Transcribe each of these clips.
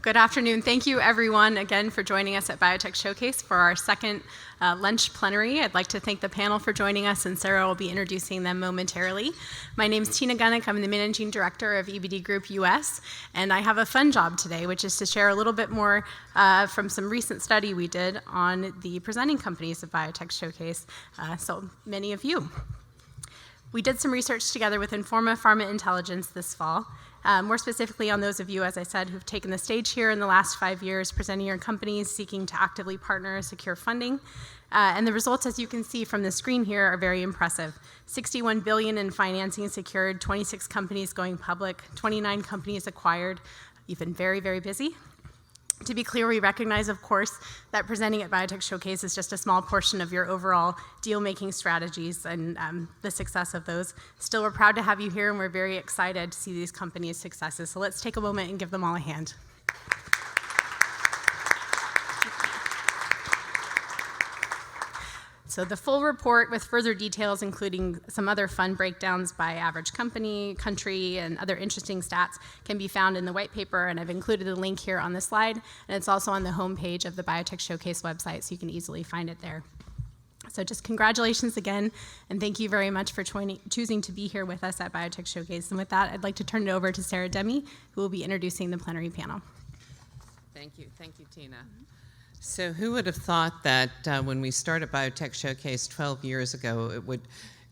Good afternoon. Thank you, everyone, again for joining us at Biotech Showcase for our second lunch plenary. I'd like to thank the panel for joining us, and Sarah will be introducing them momentarily. My name is Tina Gunnick. I'm the Managing Director of EBD Group US, and I have a fun job today, which is to share a little bit more from some recent study we did on the presenting companies of Biotech Showcase, so many of you. We did some research together with Informa Pharma Intelligence this fall, more specifically on those of you, as I said, who've taken the stage here in the last 5 years, presenting your companies, seeking to actively partner, secure funding. And the results, as you can see from the screen here, are very impressive. $61 billion in financing secured, 26 companies going public, 29 companies acquired. You've been very, very busy. To be clear, we recognize, of course, that presenting at Biotech Showcase is just a small portion of your overall deal-making strategies and the success of those. Still, we're proud to have you here, and we're very excited to see these companies' successes. So let's take a moment and give them all a hand. So the full report with further details, including some other fun breakdowns by average company, country, and other interesting stats, can be found in the white paper, and I've included the link here on the slide, and it's also on the homepage of the Biotech Showcase website, so you can easily find it there. So just congratulations again, and thank you very much for choosing to be here with us at Biotech Showcase. And with that, I'd like to turn it over to Sarah Demy, who will be introducing the plenary panel. Thank you, Tina. So who would have thought that when we started Biotech Showcase 12 years ago, it would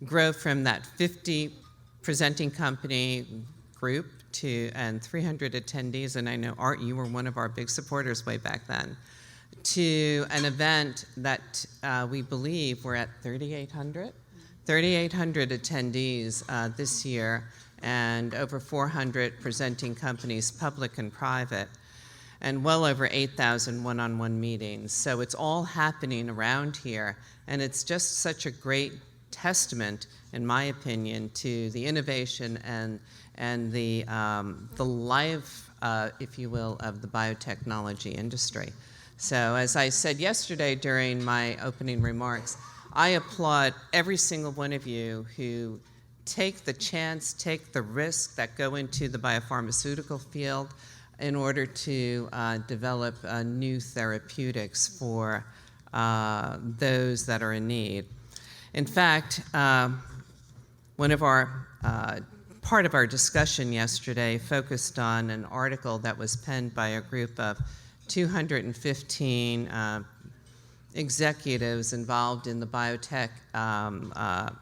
grow from that 50 presenting company group and 300 attendees, and I know, Art, you were one of our big supporters way back then, to an event that we believe we're at 3,800 attendees this year, and over 400 presenting companies, public and private, and well over 8,000 one-on-one meetings. So it's all happening around here, and it's just such a great testament, in my opinion, to the innovation and the life, if you will, of the biotechnology industry. So as I said yesterday during my opening remarks, I applaud every single one of you who take the chance, take the risk that go into the biopharmaceutical field in order to develop new therapeutics for those that are in need. In fact, part of our discussion yesterday focused on an article that was penned by a group of 215 executives involved in the biotech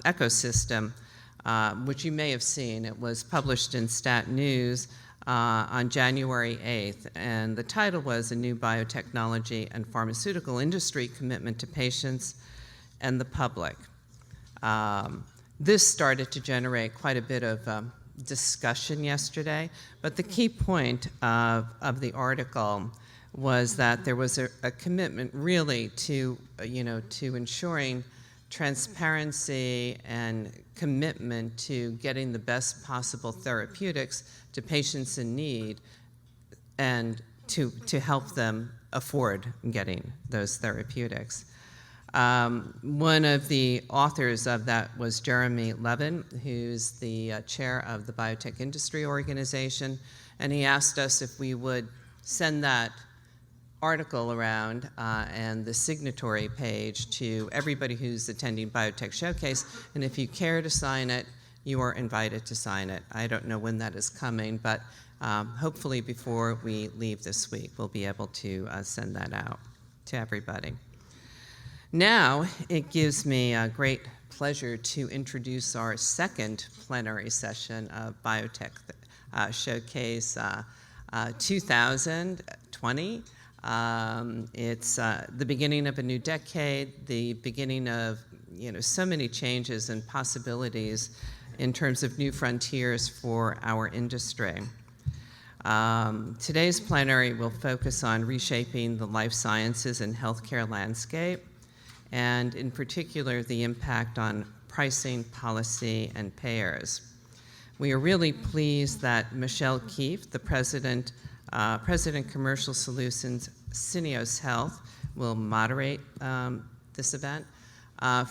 ecosystem, which you may have seen. It was published in Stat News on January 8th, and the title was A New Biotechnology and Pharmaceutical Industry Commitment to Patients and the Public. This started to generate quite a bit of discussion yesterday, but the key point of the article was that there was a commitment really to ensuring transparency and commitment to getting the best possible therapeutics to patients in need and to help them afford getting those therapeutics. One of the authors of that was Jeremy Levin, who's the chair of the Biotech Industry Organization, and he asked us if we would send that article around and the signatory page to everybody who's attending Biotech Showcase, and if you care to sign it, you are invited to sign it. I don't know when that is coming, but hopefully before we leave this week, we'll be able to send that out to everybody. Now, it gives me a great pleasure to introduce our second plenary session of Biotech Showcase 2020. It's the beginning of a new decade, the beginning of so many changes and possibilities in terms of new frontiers for our industry. Today's plenary will focus on reshaping the life sciences and healthcare landscape, and in particular, the impact on pricing, policy, and payers. We are really pleased that Michelle Keefe, the President Commercial Solutions, Syneos Health, will moderate this event.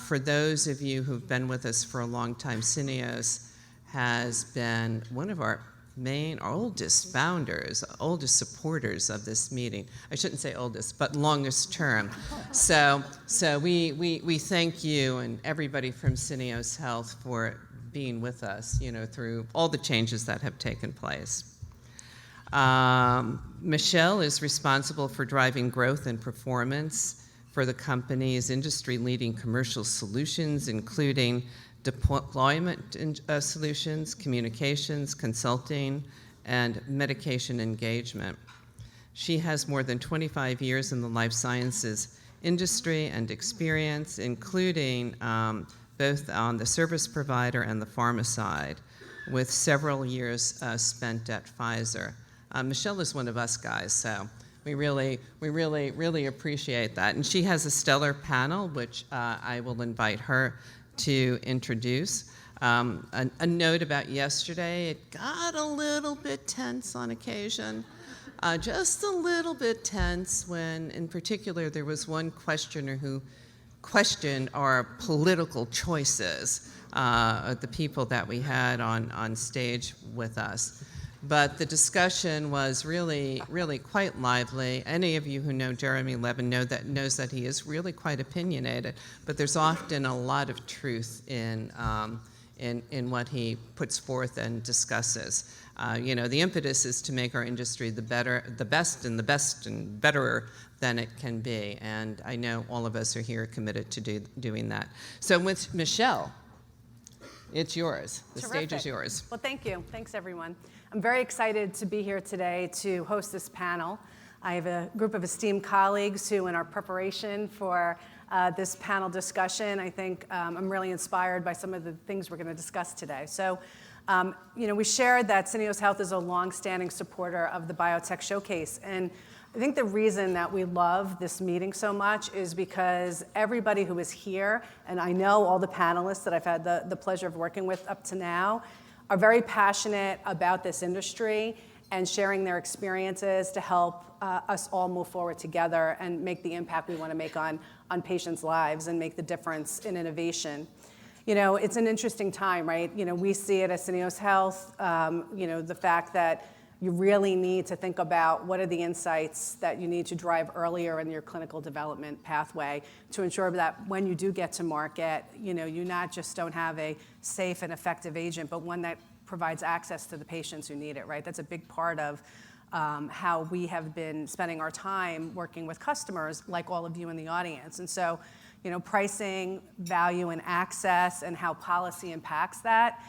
For those of you who've been with us for a long time, Syneos has been one of our oldest founders, oldest supporters of this meeting. I shouldn't say oldest, but longest term. So we thank you and everybody from Syneos Health for being with us, through all the changes that have taken place. Michelle is responsible for driving growth and performance for the company's industry-leading commercial solutions, including deployment solutions, communications, consulting, and medication engagement. She has more than 25 years in the life sciences industry and experience, including both on the service provider and the pharma side, with several years spent at Pfizer. Michelle is one of us guys, so we really appreciate that. And she has a stellar panel, which I will invite her to introduce. A note about yesterday, it got a little bit tense on occasion, just a little bit tense when, in particular, there was one questioner who questioned our political choices, the people that we had on stage with us. But the discussion was really quite lively. Any of you who know Jeremy Levin knows that he is really quite opinionated, but there's often a lot of truth in what he puts forth and discusses. The impetus is to make our industry the best and betterer than it can be, and I know all of us are here committed to doing that. So with Michelle, it's yours. The stage is yours. Well, thank you. Thanks, everyone. I'm very excited to be here today to host this panel. I have a group of esteemed colleagues who, in our preparation for this panel discussion, I think I'm really inspired by some of the things we're going to discuss today. So, we shared that Syneos Health is a longstanding supporter of the Biotech Showcase. And I think the reason that we love this meeting so much is because everybody who is here, and I know all the panelists that I've had the pleasure of working with up to now, are very passionate about this industry and sharing their experiences to help us all move forward together and make the impact we want to make on patients' lives and make the difference in innovation. It's an interesting time, right? We see it at Syneos Health, the fact that you really need to think about what are the insights that you need to drive earlier in your clinical development pathway to ensure that when you do get to market, you not just don't have a safe and effective agent, but one that provides access to the patients who need it, right? That's a big part of how we have been spending our time working with customers, like all of you in the audience. And so, pricing, value, and access, and how policy impacts that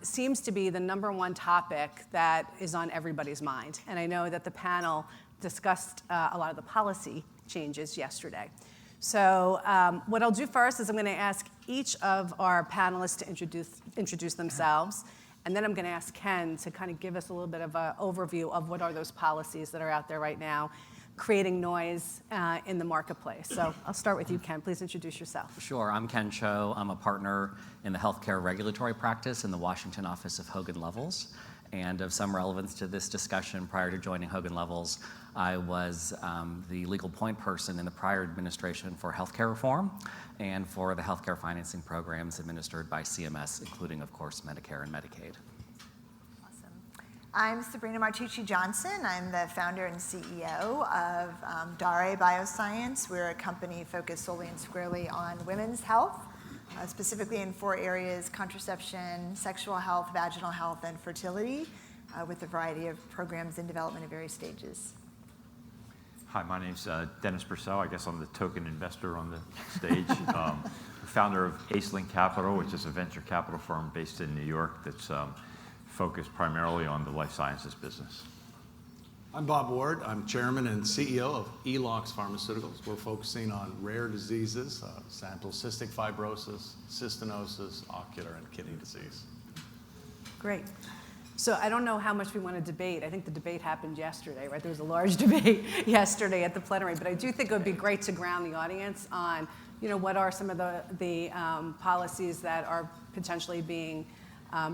seems to be the number one topic that is on everybody's mind. And I know that the panel discussed a lot of the policy changes yesterday. So what I'll do first is I'm going to ask each of our panelists to introduce themselves. And then I'm going to ask Ken to kind of give us a little bit of an overview of what are those policies that are out there right now, creating noise in the marketplace. So I'll start with you, Ken. Please introduce yourself. Sure. I'm Ken Cho. I'm a partner in the healthcare regulatory practice in the Washington office of Hogan Lovells. And of some relevance to this discussion, prior to joining Hogan Lovells, I was the legal point person in the prior administration for healthcare reform and for the healthcare financing programs administered by CMS, including, of course, Medicare and Medicaid. I'm Sabrina Martucci Johnson. I'm the founder and CEO of Dare Bioscience. We're a company focused solely and squarely on women's health, specifically in 4 areas: contraception, sexual health, vaginal health, and fertility, with a variety of programs in development at various stages. Hi, my name's Dennis Purcell. I guess I'm the token investor on the stage. Founder of Acelink Capital, which is a venture capital firm based in New York that's focused primarily on the life sciences business. I'm Bob Ward. I'm chairman and CEO of Elox Pharmaceuticals. We're focusing on rare diseases, sample cystic fibrosis, cystinosis, ocular, and kidney disease. Great. So I don't know how much we want to debate. I think the debate happened yesterday, right? There was a large debate yesterday at the plenary, but I do think it would be great to ground the audience on, what are some of the policies that are potentially being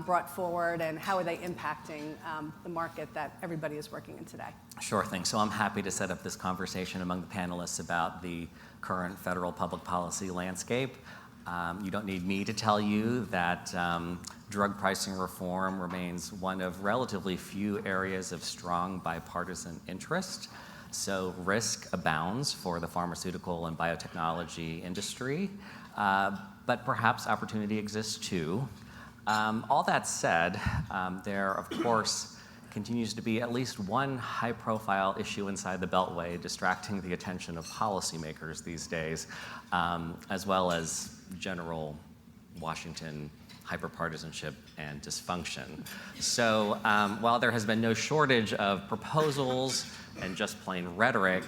brought forward, and how are they impacting the market that everybody is working in today? Sure thing. So I'm happy to set up this conversation among the panelists about the current federal public policy landscape. You don't need me to tell you that drug pricing reform remains one of relatively few areas of strong bipartisan interest. So risk abounds for the pharmaceutical and biotechnology industry, but perhaps opportunity exists too. All that said, there, of course, continues to be at least one high-profile issue inside the Beltway distracting the attention of policymakers these days, as well as general Washington hyperpartisanship and dysfunction. So while there has been no shortage of proposals and just plain rhetoric,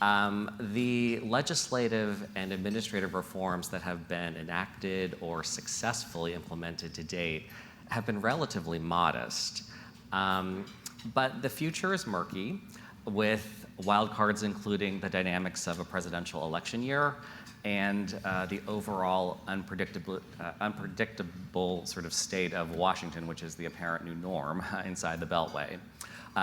the legislative and administrative reforms that have been enacted or successfully implemented to date have been relatively modest. But the future is murky, with wildcards including the dynamics of a presidential election year and the overall unpredictable sort of state of Washington, which is the apparent new norm inside the Beltway.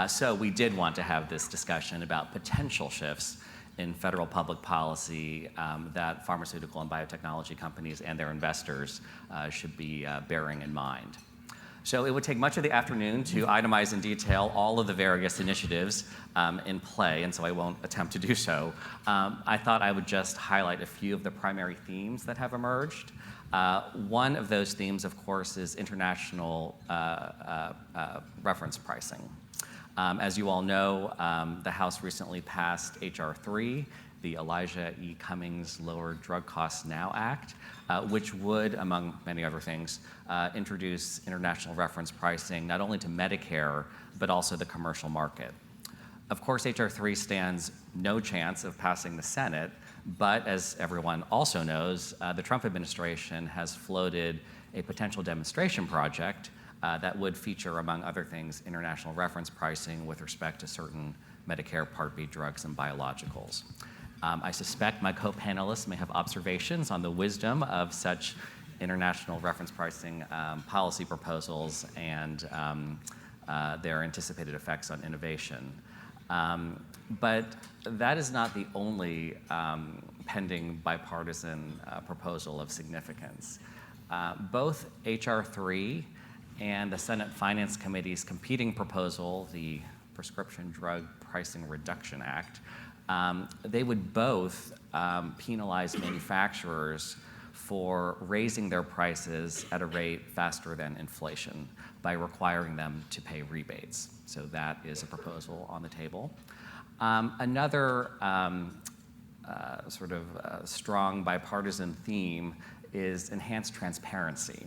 So we did want to have this discussion about potential shifts in federal public policy that pharmaceutical and biotechnology companies and their investors should be bearing in mind. So it would take much of the afternoon to itemize in detail all of the various initiatives in play, and so I won't attempt to do so. I thought I would just highlight a few of the primary themes that have emerged. One of those themes, of course, is international reference pricing. As you all know, the House recently passed H.R. 3, the Elijah E. Cummings Lower Drug Costs Now Act, which would, among many other things, introduce international reference pricing not only to Medicare, but also the commercial market. Of course, H.R. 3 stands no chance of passing the Senate, but as everyone also knows, the Trump administration has floated a potential demonstration project that would feature, among other things, international reference pricing with respect to certain Medicare Part B drugs and biologicals. I suspect my co-panelists may have observations on the wisdom of such international reference pricing policy proposals and their anticipated effects on innovation. But that is not the only pending bipartisan proposal of significance. Both H.R. 3 and the Senate Finance Committee's competing proposal, the Prescription Drug Pricing Reduction Act, they would both penalize manufacturers for raising their prices at a rate faster than inflation by requiring them to pay rebates. So that is a proposal on the table. Another strong bipartisan theme is enhanced transparency.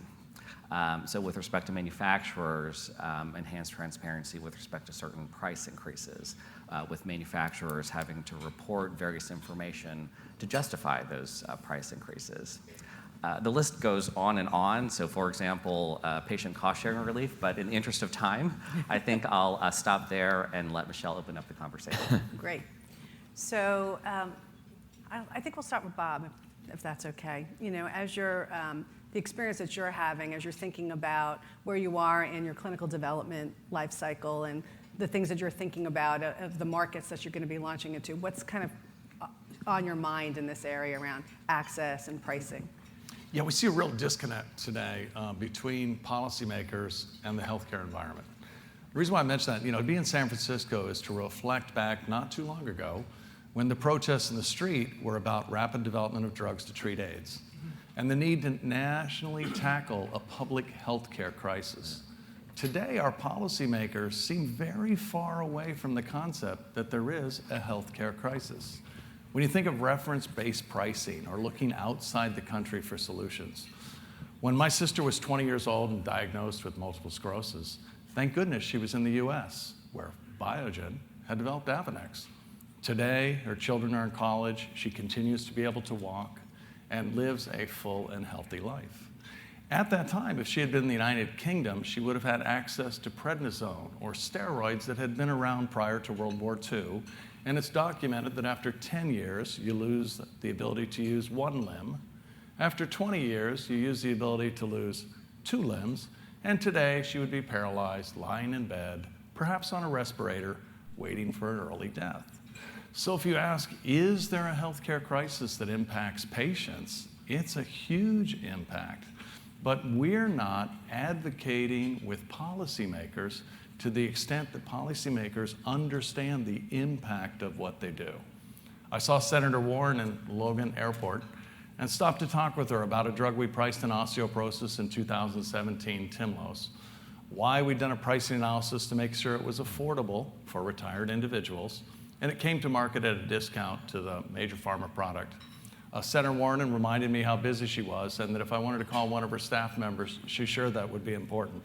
So with respect to manufacturers, enhanced transparency with respect to certain price increases, with manufacturers having to report various information to justify those price increases. The list goes on and on. So for example, patient cost sharing relief, but in the interest of time, I think I'll stop there and let Michelle open up the conversation. Great. So I think we'll start with Bob, if that's okay. You know, as you're, the experience that you're having as you're thinking about where you are in your clinical development life cycle and the things that you're thinking about of the markets that you're going to be launching into, what's kind of on your mind in this area around access and pricing? Yeah, we see a real disconnect today between policymakers and the healthcare environment. The reason why I mention that, to be in San Francisco is to reflect back not too long ago when the protests in the street were about rapid development of drugs to treat AIDS and the need to nationally tackle a public healthcare crisis. Today, our policymakers seem very far away from the concept that there is a healthcare crisis. When you think of reference-based pricing or looking outside the country for solutions, when my sister was 20 years old and diagnosed with multiple sclerosis, thank goodness she was in the US, where Biogen had developed Avonex. Today, her children are in college, she continues to be able to walk, and lives a full and healthy life. At that time, if she had been in the United Kingdom, she would have had access to prednisone or steroids that had been around prior to World War II. And it's documented that after 10 years, you lose the ability to use one limb. After 20 years, you use the ability to lose 2 limbs. And today, she would be paralyzed, lying in bed, perhaps on a respirator, waiting for an early death. So if you ask, is there a healthcare crisis that impacts patients? It's a huge impact. But we're not advocating with policymakers to the extent that policymakers understand the impact of what they do. I saw Senator Warren in Logan Airport and stopped to talk with her about a drug we priced in osteoporosis in 2017, Tymlos. Why we'd done a pricing analysis to make sure it was affordable for retired individuals, and it came to market at a discount to the major pharma product. Senator Warren reminded me how busy she was and that if I wanted to call one of her staff members, she's sure that would be important.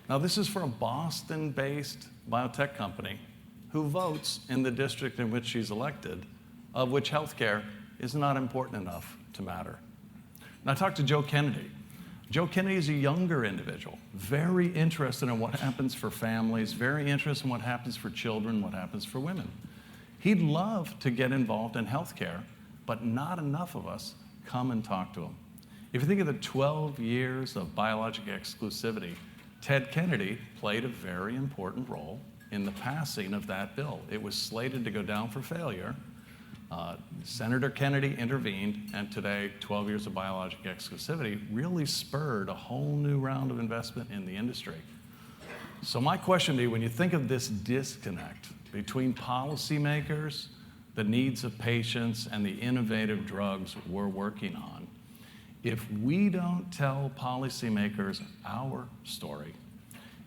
Now, this is for a Boston-based biotech company who votes in the district in which she's elected, of which healthcare is not important enough to matter. And I talked to Joe Kennedy. Joe Kennedy is a younger individual, very interested in what happens for families, very interested in what happens for children, what happens for women. He'd love to get involved in healthcare, but not enough of us come and talk to him. If you think of the 12 years of biologic exclusivity, Ted Kennedy played a very important role in the passing of that bill. It was slated to go down for failure. Senator Kennedy intervened, and today, 12 years of biologic exclusivity really spurred a whole new round of investment in the industry. So my question to you, when you think of this disconnect between policymakers, the needs of patients, and the innovative drugs we're working on, if we don't tell policymakers our story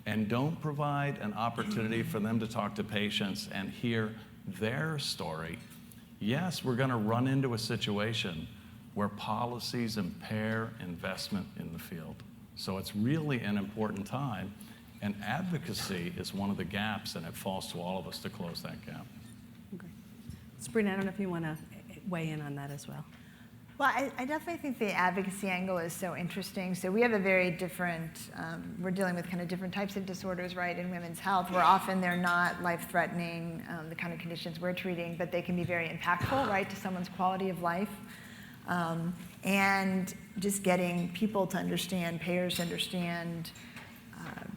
and don't provide an opportunity for them to talk to patients and hear their story, yes, we're going to run into a situation where policies impair investment in the field. So it's really an important time, and advocacy is one of the gaps, and it falls to all of us to close that gap. Okay. Sabrina, I don't know if you want to weigh in on that as well. Well, I definitely think the advocacy angle is so interesting. So we have a very different, we're dealing with kind of different types of disorders, right, in women's health, where often they're not life-threatening, the kind of conditions we're treating, but they can be very impactful, right, to someone's quality of life. And just getting people to understand, payers to understand,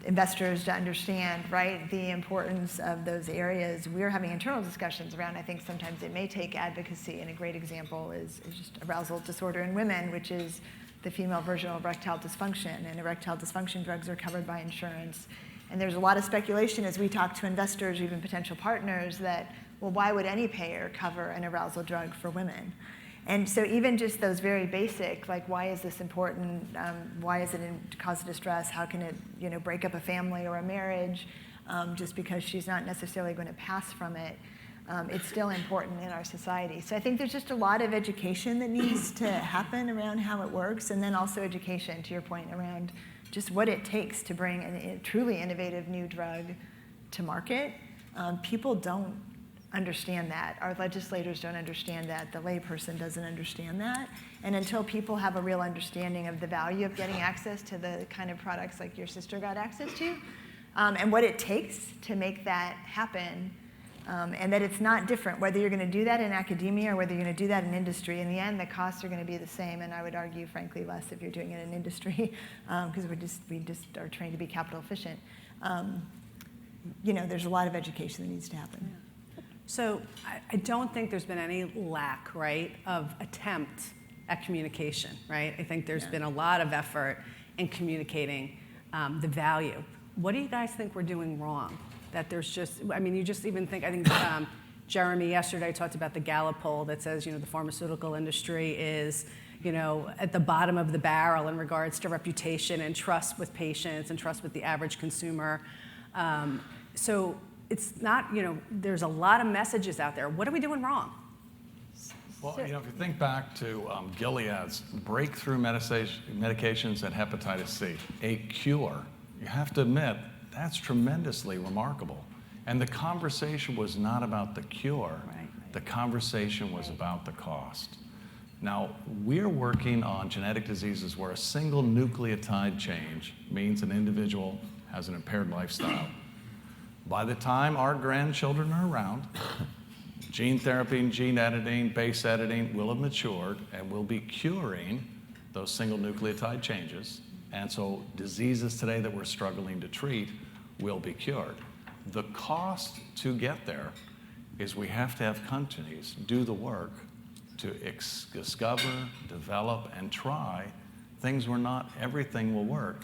investors to understand, right, the importance of those areas. We're having internal discussions around, I think sometimes it may take advocacy, and a great example is just arousal disorder in women, which is the female version of erectile dysfunction, and erectile dysfunction drugs are covered by insurance. And there's a lot of speculation as we talk to investors, or even potential partners, that, well, why would any payer cover an arousal drug for women? And so even just those very basic, like, why is this important? Why is it a cause of distress? How can it, break up a family or a marriage? Just because she's not necessarily going to pass from it, it's still important in our society. So I think there's just a lot of education that needs to happen around how it works, and then also education, to your point, around just what it takes to bring a truly innovative new drug to market. People don't understand that. Our legislators don't understand that. The layperson doesn't understand that. And until people have a real understanding of the value of getting access to the kind of products like your sister got access to, and what it takes to make that happen, and that it's not different, whether you're going to do that in academia or whether you're going to do that in industry. In the end, the costs are going to be the same, and I would argue, frankly, less if you're doing it in industry, because we just are trained to be capital efficient. There's a lot of education that needs to happen. Yeah. So I don't think there's been any lack, right, of attempt at communication, right? I think there's been a lot of effort in communicating the value. What do you guys think we're doing wrong? That there's just, you just even think, I think Jeremy yesterday talked about the Gallup poll that says, the pharmaceutical industry is, at the bottom of the barrel in regards to reputation and trust with patients and trust with the average consumer. So it's not, there's a lot of messages out there. What are we doing wrong? Well, if you think back to Gilead's breakthrough medications and hepatitis C, a cure, you have to admit, that's tremendously remarkable. And the conversation was not about the cure. Right. The conversation was about the cost. Now, we're working on genetic diseases where a single nucleotide change means an individual has an impaired lifestyle. By the time our grandchildren are around, gene therapy and gene editing, base editing will have matured, and we'll be curing those single nucleotide changes. And so diseases today that we're struggling to treat will be cured. The cost to get there is we have to have companies do the work to discover, develop, and try things where not everything will work.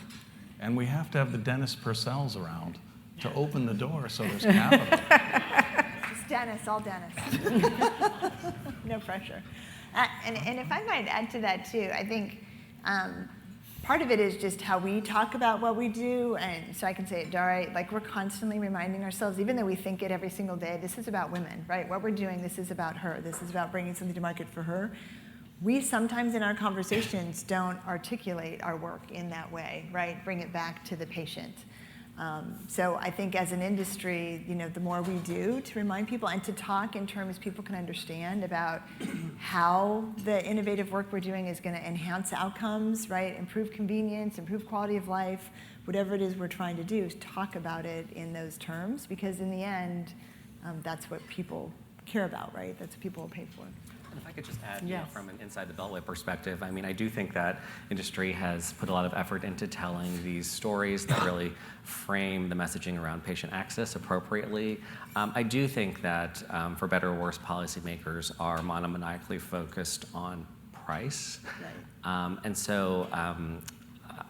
And we have to have the Dennis Purcells around to open the door so there's capital. Just Dennis, all Dennis. No pressure. And if I might add to that too, I think part of it is just how we talk about what we do. And so I can say at Dare, like we're constantly reminding ourselves, even though we think it every single day, this is about women, right? What we're doing, this is about her. This is about bringing something to market for her. We sometimes in our conversations don't articulate our work in that way, right? Bring it back to the patient. So I think as an industry, the more we do to remind people and to talk in terms people can understand about how the innovative work we're doing is going to enhance outcomes, right? Improve convenience, improve quality of life, whatever it is we're trying to do, is talk about it in those terms, because in the end, that's what people care about, right? That's what people will pay for. And if I could just add, Yes. from an inside the Beltway perspective, I mean, I do think that industry has put a lot of effort into telling these stories that really frame the messaging around patient access appropriately. I do think that, for better or worse, policymakers are monomaniacally focused on price. Right. And so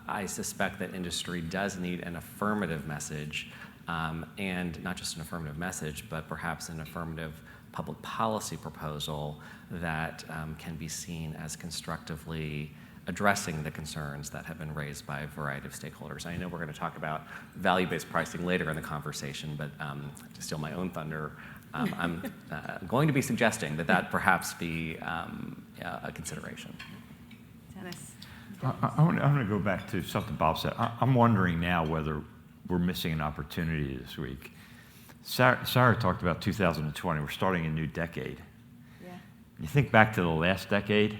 I suspect that industry does need an affirmative message, and not just an affirmative message, but perhaps an affirmative public policy proposal that can be seen as constructively addressing the concerns that have been raised by a variety of stakeholders. I know we're going to talk about value-based pricing later in the conversation, but to steal my own thunder, I'm going to be suggesting that perhaps be a consideration. Dennis. I want to go back to something Bob said. I'm wondering now whether we're missing an opportunity this week. Sarah talked about 2020. We're starting a new decade. Yeah. You think back to the last decade,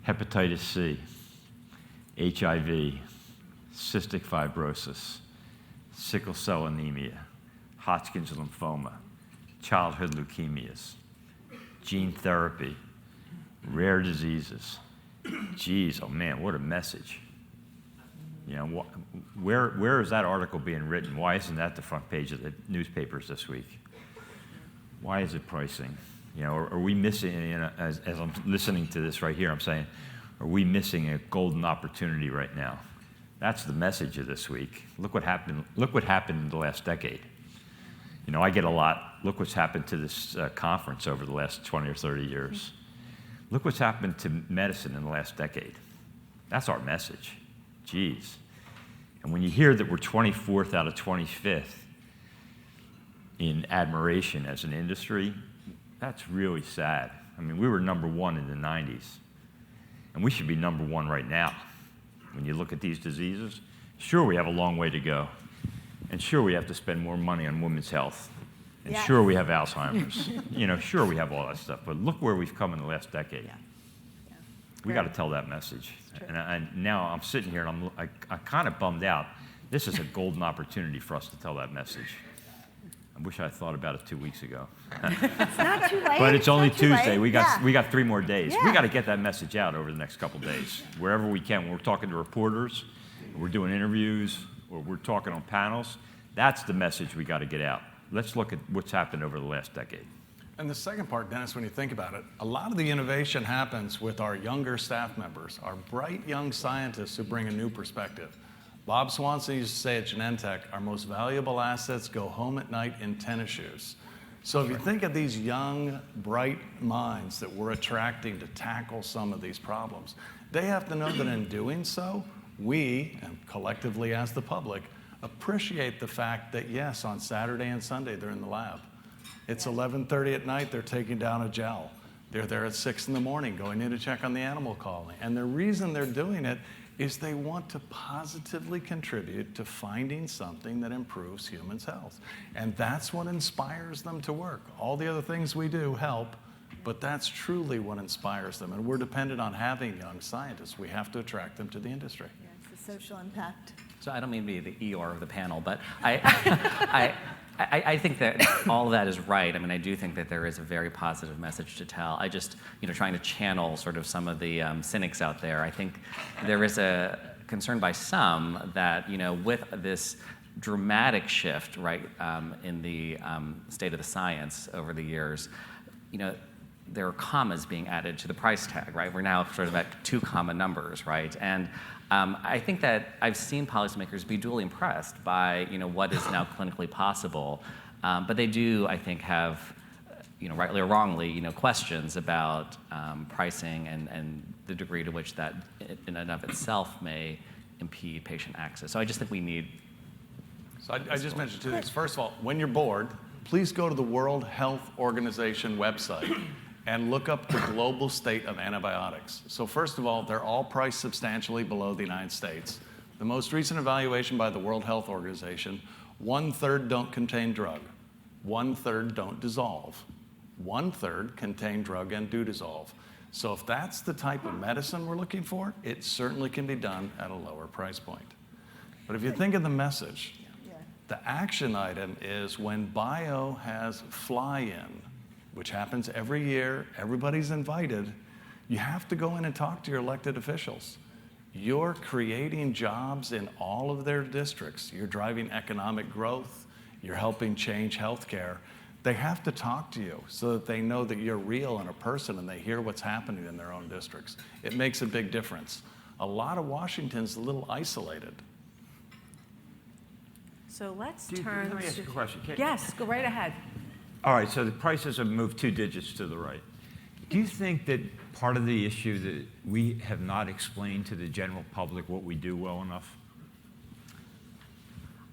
hepatitis C, HIV, cystic fibrosis, sickle cell anemia, Hodgkin's lymphoma, childhood leukemias, gene therapy, rare diseases. Geez, oh man, what a message. Where is that article being written? Why isn't that the front page of the newspapers this week? Why is it pricing? Are we missing, as I'm listening to this right here, I'm saying, are we missing a golden opportunity right now? That's the message of this week. Look what happened in the last decade. I get a lot, look what's happened to this conference over the last 20 or 30 years. Look what's happened to medicine in the last decade. That's our message. Geez. And when you hear that we're 24th out of 25th in admiration as an industry, that's really sad. I mean, we were number one in the 90s, and we should be number one right now. When you look at these diseases, sure, we have a long way to go, and sure, we have to spend more money on women's health, and Yes. sure, we have Alzheimer's. Sure, we have all that stuff, but look where we've come in the last decade. Yeah. We got to tell that message. And now I'm sitting here and I'm kind of bummed out. This is a golden opportunity for us to tell that message. I wish I had thought about it 2 weeks ago. It's not too late. But it's only not too Tuesday. late. We got 3 more days. Yeah. We got to get that message out over the next couple days, wherever we can. When we're talking to reporters, or we're doing interviews, or we're talking on panels. That's the message we got to get out. Let's look at what's happened over the last decade. And the second part, Dennis, when you think about it, a lot of the innovation happens with our younger staff members, our bright young scientists who bring a new perspective. Bob Swanson used to say at Genentech, our most valuable assets go home at night in tennis shoes. So if you think of these young, bright minds that we're attracting to tackle some of these problems, they have to know that in doing so, we, and collectively as the public, appreciate the fact that yes, on Saturday and Sunday, they're in the lab. It's 11:30 at night, they're taking down a gel. They're there at 6 in the morning going in to check on the animal colony. And the reason they're doing it is they want to positively contribute to finding something that improves humans' health. And that's what inspires them to work. All the other things we do help, but that's truly what inspires them. And we're dependent on having young scientists. We have to attract them to the industry. Yeah, it's the social impact. So I don't mean to be the ER of the panel, but I think that all of that is right. I mean, I do think that there is a very positive message to tell. I just, trying to channel sort of some of the cynics out there. I think there is a concern by some that, with this dramatic shift, right, in the state of the science over the years, there are commas being added to the price tag, right? We're now sort of at 2 comma numbers, right? And I think that I've seen policymakers be duly impressed by what is now clinically possible, but they do, I think, have rightly or wrongly, questions about pricing and the degree to which that in and of itself may impede patient access. So I just think we need. So I just mentioned 2 things. First of all, when you're bored, please go to the World Health Organization website and look up the global state of antibiotics. So first of all, they're all priced substantially below the United States. The most recent evaluation by the World Health Organization, 1/3 don't contain drug, 1/3 don't dissolve, 1/3 contain drug and do dissolve. So if that's the type of medicine we're looking for, it certainly can be done at a lower price point. But if you think of the message, the action item is when bio has fly-in, which happens every year, everybody's invited, you have to go in and talk to your elected officials. You're creating jobs in all of their districts. You're driving economic growth. You're helping change healthcare. They have to talk to you so that they know that you're real and a person and they hear what's happening in their own districts. It makes a big difference. A lot of Washington's a little isolated. So let's Let turn me ask you a question. Yes, go right ahead. All right, so the prices have moved 2 digits to the right. Do you think that part of the issue that we have not explained to the general public what we do well enough?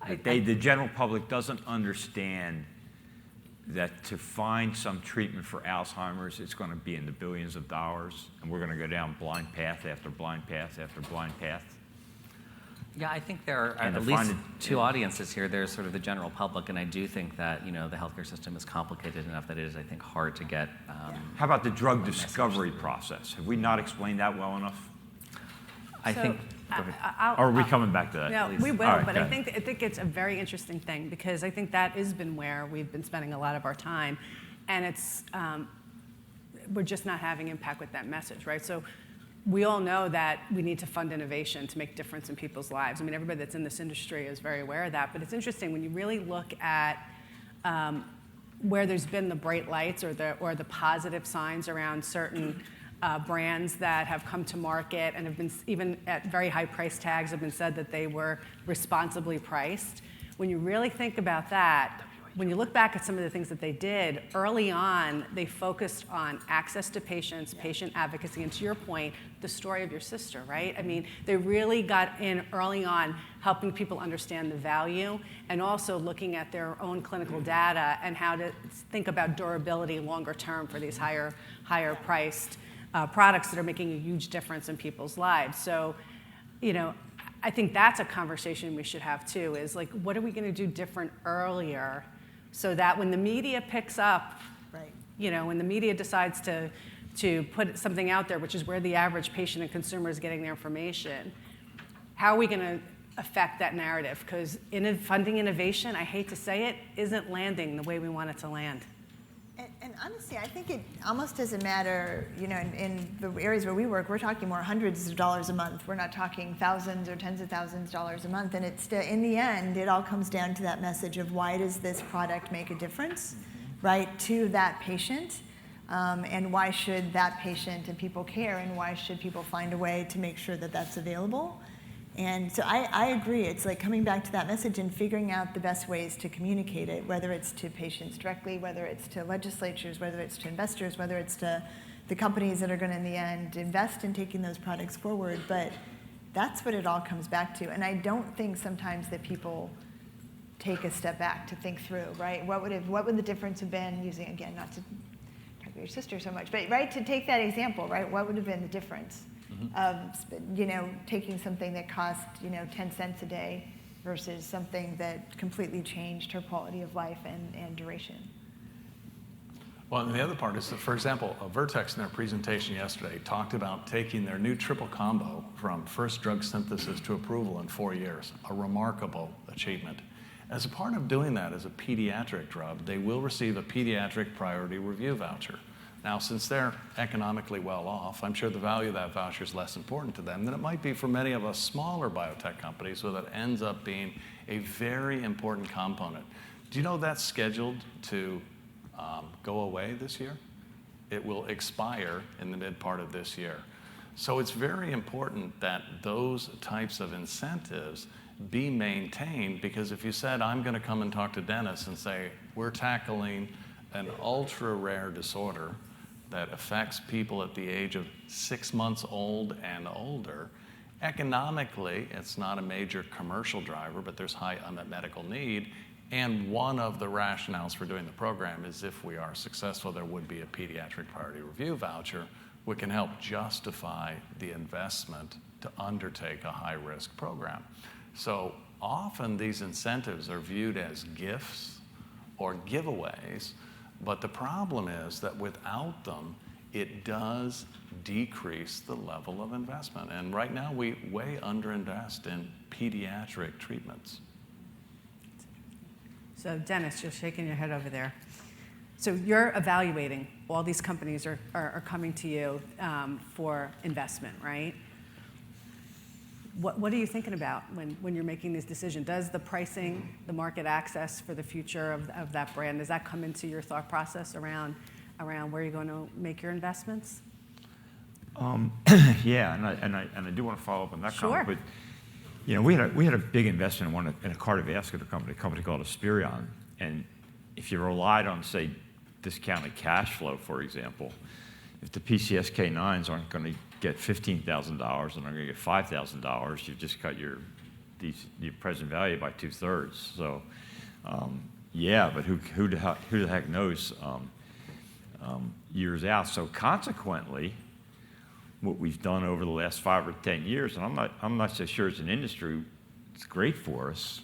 The general public doesn't understand that to find some treatment for Alzheimer's, it's going to be in the billions of dollars, and we're going to go down blind path after blind path after blind path? Yeah, I think there are And at to least find 2 audiences here. There's sort of the general public, and I do think that the healthcare system is complicated enough that it is, I think, hard to get. How about the drug discovery process? Have we not explained that well enough? I think. Go ahead. Or are we coming back to that? No, please? we will, All right, but go I ahead. think it's a very interesting thing because I think that has been where we've been spending a lot of our time, and it's we're just not having impact with that message, right? So we all know that we need to fund innovation to make a difference in people's lives. I mean, everybody that's in this industry is very aware of that, but it's interesting when you really look at where there's been the bright lights or the positive signs around certain brands that have come to market and have been, even at very high price tags, have been said that they were responsibly priced. When you really think about that, when you look back at some of the things that they did, early on, they focused on access to patients, patient advocacy, and to your point, the story of your sister, right? I mean, they really got in early on helping people understand the value and also looking at their own clinical data and how to think about durability longer term for these higher priced products that are making a huge difference in people's lives. So, I think that's a conversation we should have too, is like, what are we going to do different earlier so that when the media picks up, right, when the media decides to put something out there, which is where the average patient and consumer is getting their information, how are we going to affect that narrative? Because funding innovation, I hate to say it, isn't landing the way we want it to land. And honestly, I think it almost doesn't matter, in the areas where we work, we're talking more hundreds of dollars a month. We're not talking thousands or tens of thousands of dollars a month. And it's in the end, it all comes down to that message of why does this product make a difference, right, to that patient? And why should that patient and people care? And why should people find a way to make sure that that's available? And so I agree. It's like coming back to that message and figuring out the best ways to communicate it, whether it's to patients directly, whether it's to legislatures, whether it's to investors, whether it's to the companies that are going to, in the end, invest in taking those products forward. But that's what it all comes back to. And I don't think sometimes that people take a step back to think through, right? What would the difference have been using, again, not to talk about your sister so much, but right, to take that example, right? What would have been the difference? Of taking something that cost 10 cents a day versus something that completely changed her quality of life and duration. Well, and the other part is that, for example, Vertex in their presentation yesterday talked about taking their new triple combo from first drug synthesis to approval in 4 years, a remarkable achievement. As a part of doing that as a pediatric drug, they will receive a pediatric priority review voucher. Now, since they're economically well off, I'm sure the value of that voucher is less important to them than it might be for many of us smaller biotech companies, so that ends up being a very important component. Do you know that's scheduled to go away this year? It will expire in the mid part of this year. So it's very important that those types of incentives be maintained, because if you said, I'm going to come and talk to Dennis and say, we're tackling an ultra-rare disorder that affects people at the age of 6 months old and older, economically, it's not a major commercial driver, but there's high unmet medical need. And one of the rationales for doing the program is if we are successful, there would be a pediatric priority review voucher, which can help justify the investment to undertake a high-risk program. So often these incentives are viewed as gifts or giveaways, but the problem is that without them, it does decrease the level of investment. And right now, we way underinvest in pediatric treatments. So Dennis, you're shaking your head over there. So you're evaluating, all these companies are coming to you for investment, right? What are you thinking about when you're making this decision? Does the pricing, the market access for the future of that brand, does that come into your thought process around where you're going to make your investments? Yeah, and I do want to follow up on that Sure. comment. But we had a big investment in a cardiovascular company, a company called Aspirion. And if you relied on, say, discounted cash flow, for example, if the PCSK9s aren't going to get $15,000 and are going to get $5,000, you've just cut your present value by 2/3. So, yeah, but who the heck knows years out? So consequently, what we've done over the last 5 or 10 years, and I'm not so sure as an industry it's great for us,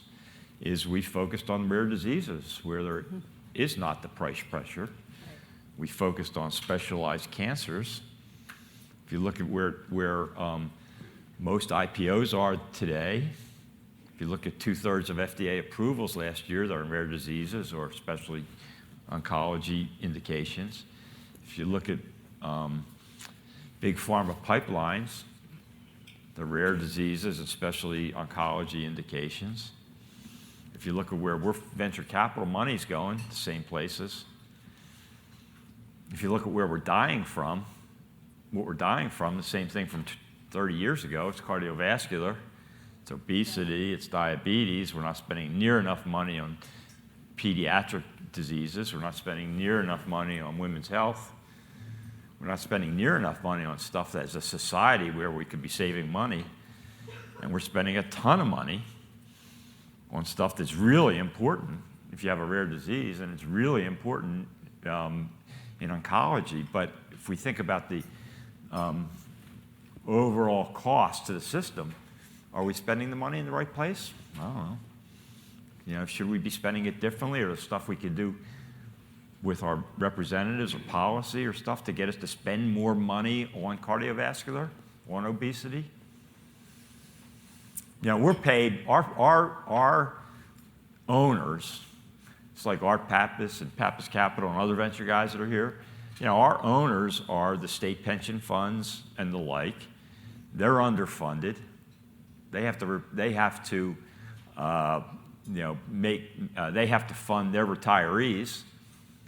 is we focused on rare diseases where there is not the price pressure. We focused on specialized cancers. If you look at where most IPOs are today, if you look at 2/3 of FDA approvals last year, they're in rare diseases or especially oncology indications. If you look at big pharma pipelines, the rare diseases, especially oncology indications. If you look at where venture capital money's going, the same places. If you look at where we're dying from, the same thing from 30 years ago, it's cardiovascular, it's obesity, it's diabetes. We're not spending near enough money on pediatric diseases. We're not spending near enough money on women's health. We're not spending near enough money on stuff that as a society where we could be saving money. And we're spending a ton of money on stuff that's really important if you have a rare disease, and it's really important in oncology. But if we think about the overall cost to the system, are we spending the money in the right place? I don't know. Should we be spending it differently, or the stuff we could do with our representatives or policy or stuff to get us to spend more money on cardiovascular, on obesity? We're paid, our owners, it's like Art Pappas and Pappas Capital and other venture guys that are here. Our owners are the state pension funds and the like. They're underfunded. They have to they have to fund their retirees.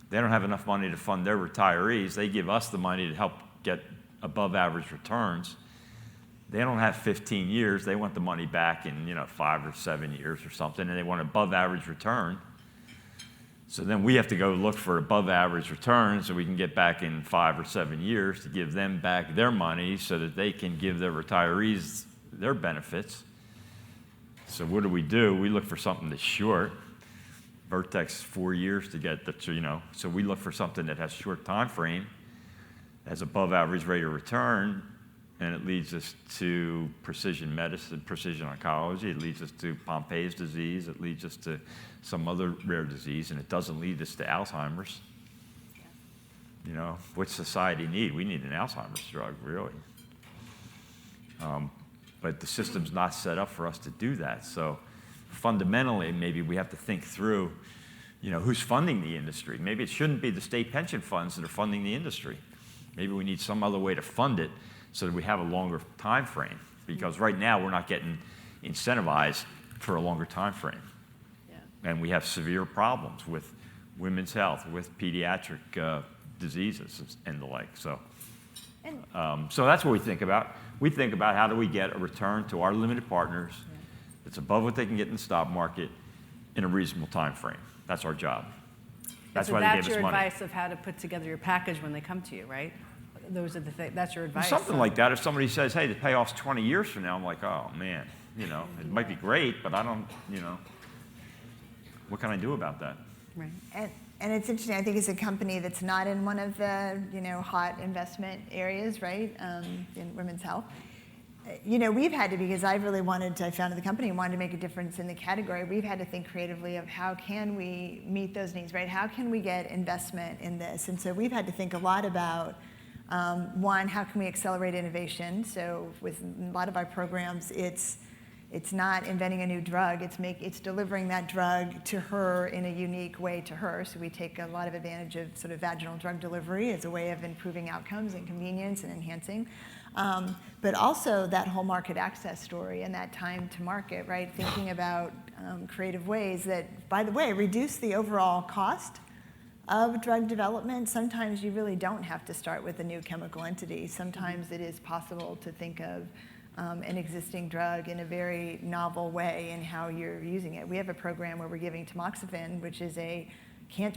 They don't have enough money to fund their retirees. They give us the money to help get above average returns. They don't have 15 years. They want the money back in 5 or 7 years or something, and they want above average return. So then we have to go look for above average returns so we can get back in 5 or 7 years to give them back their money so that they can give their retirees their benefits. So what do? We look for something that's short. Vertex 4 years to get that, so we look for something that has short time frame, has above average rate of return, and it leads us to precision medicine, precision oncology. It leads us to Pompe's disease. It leads us to some other rare disease, and it doesn't lead us to Alzheimer's. What society need? We need an Alzheimer's drug, really. But the system's not set up for us to do that. So fundamentally, maybe we have to think through, who's funding the industry. Maybe it shouldn't be the state pension funds that are funding the industry. Maybe we need some other way to fund it so that we have a longer time frame. Because right now, we're not getting incentivized for a longer time frame. Yeah. And we have severe problems with women's health, with pediatric diseases and the like. So, And- so that's what we think about. We think about how do we get a return to our limited partners that's above what they can get in the stock market in a reasonable time frame. That's our job. That's So why they that's gave us your money. advice of how to put together your package when they come to you, right? Those are the things. That's your advice. Something like that. If somebody says, "Hey, the payoff's 20 years from now," I'm like, "Oh man, it might be great, but I don't, what can I do about that?" Right. And it's interesting. I think it's a company that's not in one of the hot investment areas, right? In women's health. We've had to, because I founded the company and wanted to make a difference in the category. We've had to think creatively of how can we meet those needs, right? How can we get investment in this? And so we've had to think a lot about, one, how can we accelerate innovation? So with a lot of our programs, it's not inventing a new drug. It's delivering that drug to her in a unique way to her. So we take a lot of advantage of sort of vaginal drug delivery as a way of improving outcomes and convenience and enhancing. But also that whole market access story and that time to market, right? Thinking about creative ways that, by the way, reduce the overall cost of drug development. Sometimes you really don't have to start with a new chemical entity. Sometimes it is possible to think of an existing drug in a very novel way in how you're using it. We have a program where we're giving tamoxifen, which is a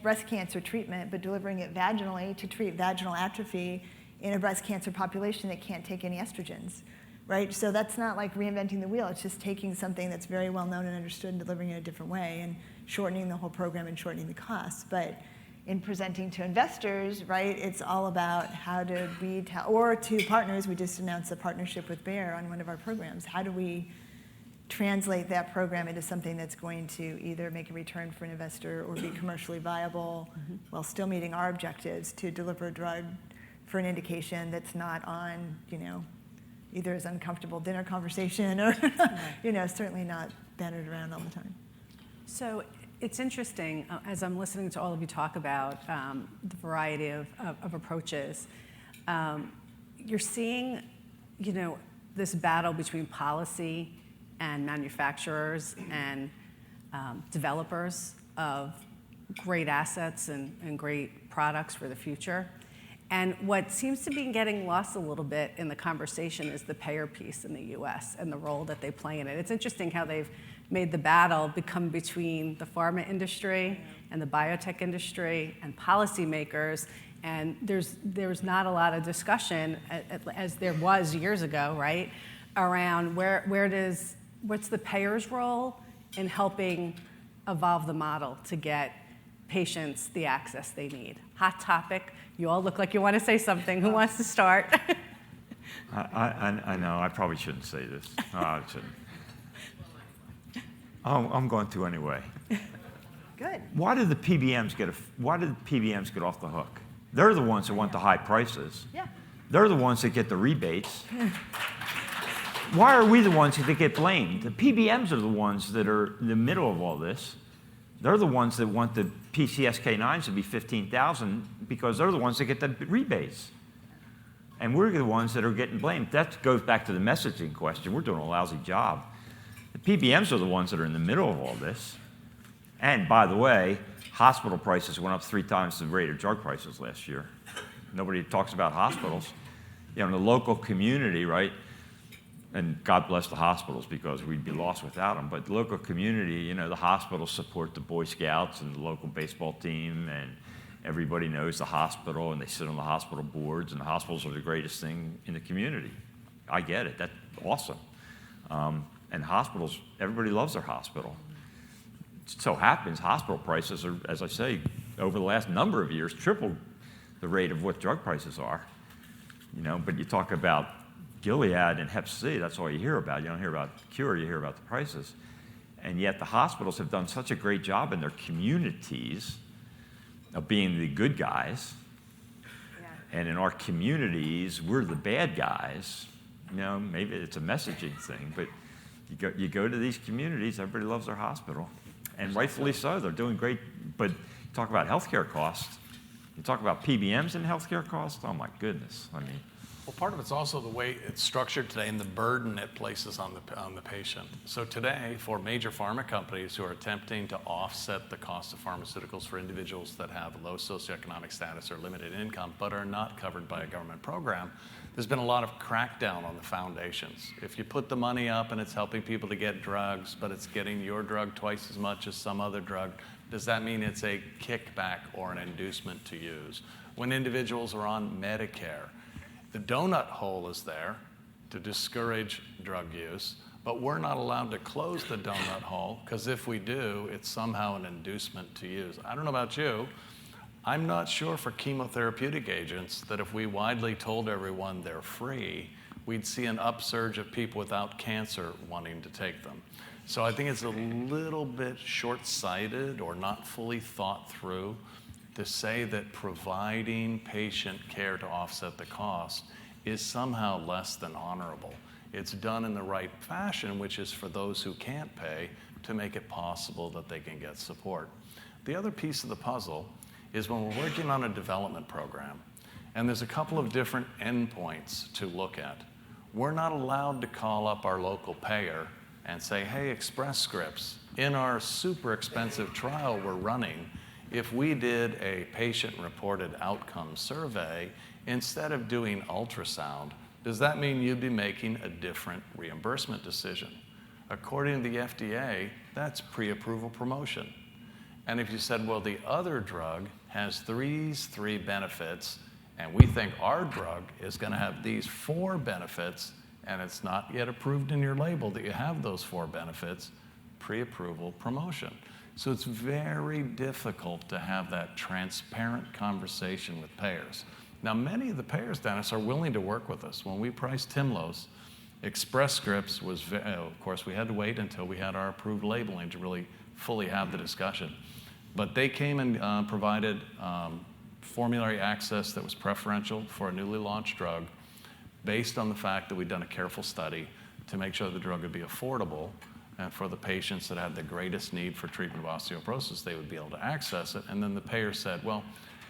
breast cancer treatment, but delivering it vaginally to treat vaginal atrophy in a breast cancer population that can't take any estrogens, right? So that's not like reinventing the wheel. It's just taking something that's very well known and understood and delivering it a different way and shortening the whole program and shortening the costs. But in presenting to investors, right, it's all about how do we tell, or to partners, we just announced a partnership with Bayer on one of our programs. How do we translate that program into something that's going to either make a return for an investor or be commercially viable while still meeting our objectives to deliver a drug for an indication that's not on, either as uncomfortable dinner conversation or, certainly not bannered around all the time. So it's interesting, as I'm listening to all of you talk about the variety of approaches, you're seeing, this battle between policy and manufacturers and developers of great assets and great products for the future. And what seems to be getting lost a little bit in the conversation is the payer piece in the US and the role that they play in it. It's interesting how they've made the battle become between the pharma industry and the biotech industry and policymakers. And there's not a lot of discussion, as there was years ago, right, around what's the payer's role in helping evolve the model to get patients the access they need. Hot topic. You all look like you want to say something. Who wants to start? I know. I probably shouldn't say this. No, I shouldn't. I'm going to anyway. Good. Why did the PBMs get off the hook? They're the ones that want the high prices. Yeah. They're the ones that get the rebates. Why are we the ones that get blamed? The PBMs are the ones that are in the middle of all this. They're the ones that want the PCSK9s to be 15,000 because they're the ones that get the rebates. And we're the ones that are getting blamed. That goes back to the messaging question. We're doing a lousy job. The PBMs are the ones that are in the middle of all this. And by the way, hospital prices went up 3 times the rate of drug prices last year. Nobody talks about hospitals. In the local community, right? And God bless the hospitals because we'd be lost without them. But the local community, the hospitals support the Boy Scouts and the local baseball team, and everybody knows the hospital, and they sit on the hospital boards, and the hospitals are the greatest thing in the community. I get it. That's awesome. And hospitals, everybody loves their hospital. It so happens hospital prices are, as I say, over the last number of years, tripled the rate of what drug prices are. But you talk about Gilead and Hep C, that's all you hear about. You don't hear about cure, you hear about the prices. And yet the hospitals have done such a great job in their communities of being the good guys. Yeah. And in our communities, we're the bad guys. Maybe it's a messaging thing, but you go to these communities, everybody loves their hospital. And rightfully so, they're doing great. But you talk about healthcare costs, you talk about PBMs and healthcare costs, oh my goodness. Well, part of it's also the way it's structured today and the burden it places on the patient. So today, for major pharma companies who are attempting to offset the cost of pharmaceuticals for individuals that have low socioeconomic status or limited income but are not covered by a government program, there's been a lot of crackdown on the foundations. If you put the money up and it's helping people to get drugs, but it's getting your drug twice as much as some other drug, does that mean it's a kickback or an inducement to use? When individuals are on Medicare, the donut hole is there to discourage drug use, but we're not allowed to close the donut hole because if we do, it's somehow an inducement to use. I don't know about you. I'm not sure for chemotherapeutic agents that if we widely told everyone they're free, we'd see an upsurge of people without cancer wanting to take them. So I think it's a little bit short-sighted or not fully thought through to say that providing patient care to offset the cost is somehow less than honorable. It's done in the right fashion, which is for those who can't pay to make it possible that they can get support. The other piece of the puzzle is when we're working on a development program, and there's a couple of different endpoints to look at. We're not allowed to call up our local payer and say, hey, Express Scripts, in our super expensive trial we're running, if we did a patient-reported outcome survey, instead of doing ultrasound, does that mean you'd be making a different reimbursement decision? According to the FDA, that's pre-approval promotion. And if you said, well, the other drug has these 3 benefits, and we think our drug is going to have these 4 benefits, and it's not yet approved in your label that you have those 4 benefits, pre-approval promotion. So it's very difficult to have that transparent conversation with payers. Now, many of the payers, Dennis, are willing to work with us. When we priced Timlos, Express Scripts was, of course, we had to wait until we had our approved labeling to really fully have the discussion. But they came and provided formulary access that was preferential for a newly launched drug based on the fact that we'd done a careful study to make sure the drug would be affordable, and for the patients that had the greatest need for treatment of osteoporosis, they would be able to access it. And then the payer said, well,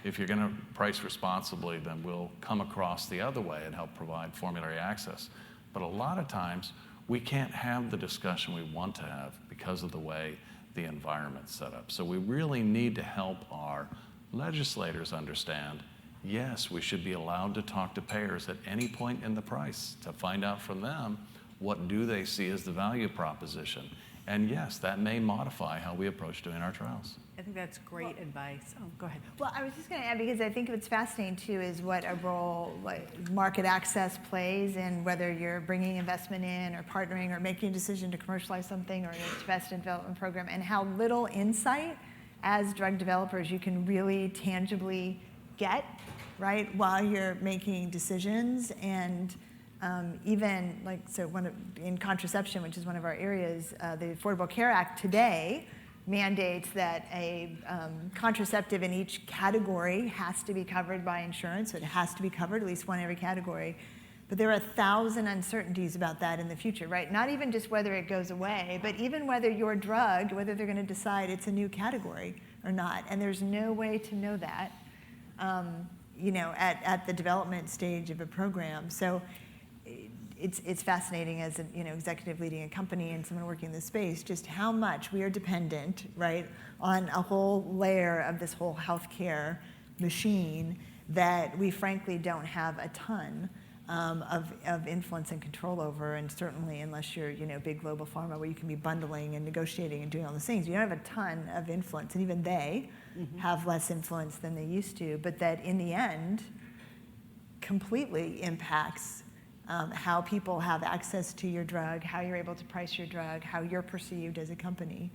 if you're going to price responsibly, then we'll come across the other way and help provide formulary access. But a lot of times, we can't have the discussion we want to have because of the way the environment's set up. So we really need to help our legislators understand, yes, we should be allowed to talk to payers at any point in the price to find out from them what do they see as the value proposition. And yes, that may modify how we approach doing our trials. I think that's great advice. Oh, go ahead. Well, I was just going to add, because I think what's fascinating too is what a role market access plays in whether you're bringing investment in or partnering or making a decision to commercialize something or invest in a development program, and how little insight as drug developers you can really tangibly get, right, while you're making decisions. And even in contraception, which is one of our areas, the Affordable Care Act today mandates that a contraceptive in each category has to be covered by insurance. So it has to be covered, at least one in every category. But there are 1,000 uncertainties about that in the future, right? Not even just whether it goes away, but even whether your drug, whether they're going to decide it's a new category or not. And there's no way to know that, at the development stage of a program. So it's fascinating as an executive leading a company and someone working in this space, just how much we are dependent, right, on a whole layer of this whole healthcare machine that we frankly don't have a ton of influence and control over. And certainly unless you're big global pharma where you can be bundling and negotiating and doing all those things, you don't have a ton of influence. And even they have less influence than they used to, but that in the end completely impacts how people have access to your drug, how you're able to price your drug, how you're perceived as a company.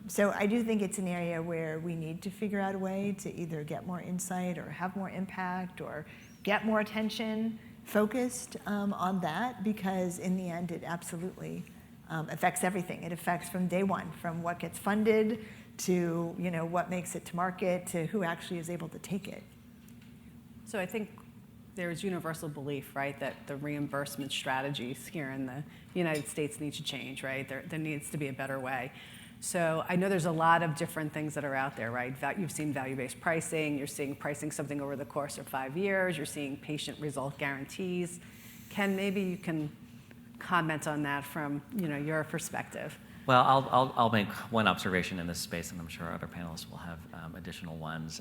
So I do think it's an area where we need to figure out a way to either get more insight or have more impact or get more attention focused on that, because in the end it absolutely affects everything. It affects from day one, from what gets funded to what makes it to market to who actually is able to take it. So I think there's universal belief, right, that the reimbursement strategies here in the United States need to change, right? There needs to be a better way. So I know there's a lot of different things that are out there, right? You've seen value-based pricing, you're seeing pricing something over the course of 5 years, you're seeing patient result guarantees. Ken, maybe you can comment on that from your perspective. Well, I'll make one observation in this space, and I'm sure other panelists will have additional ones.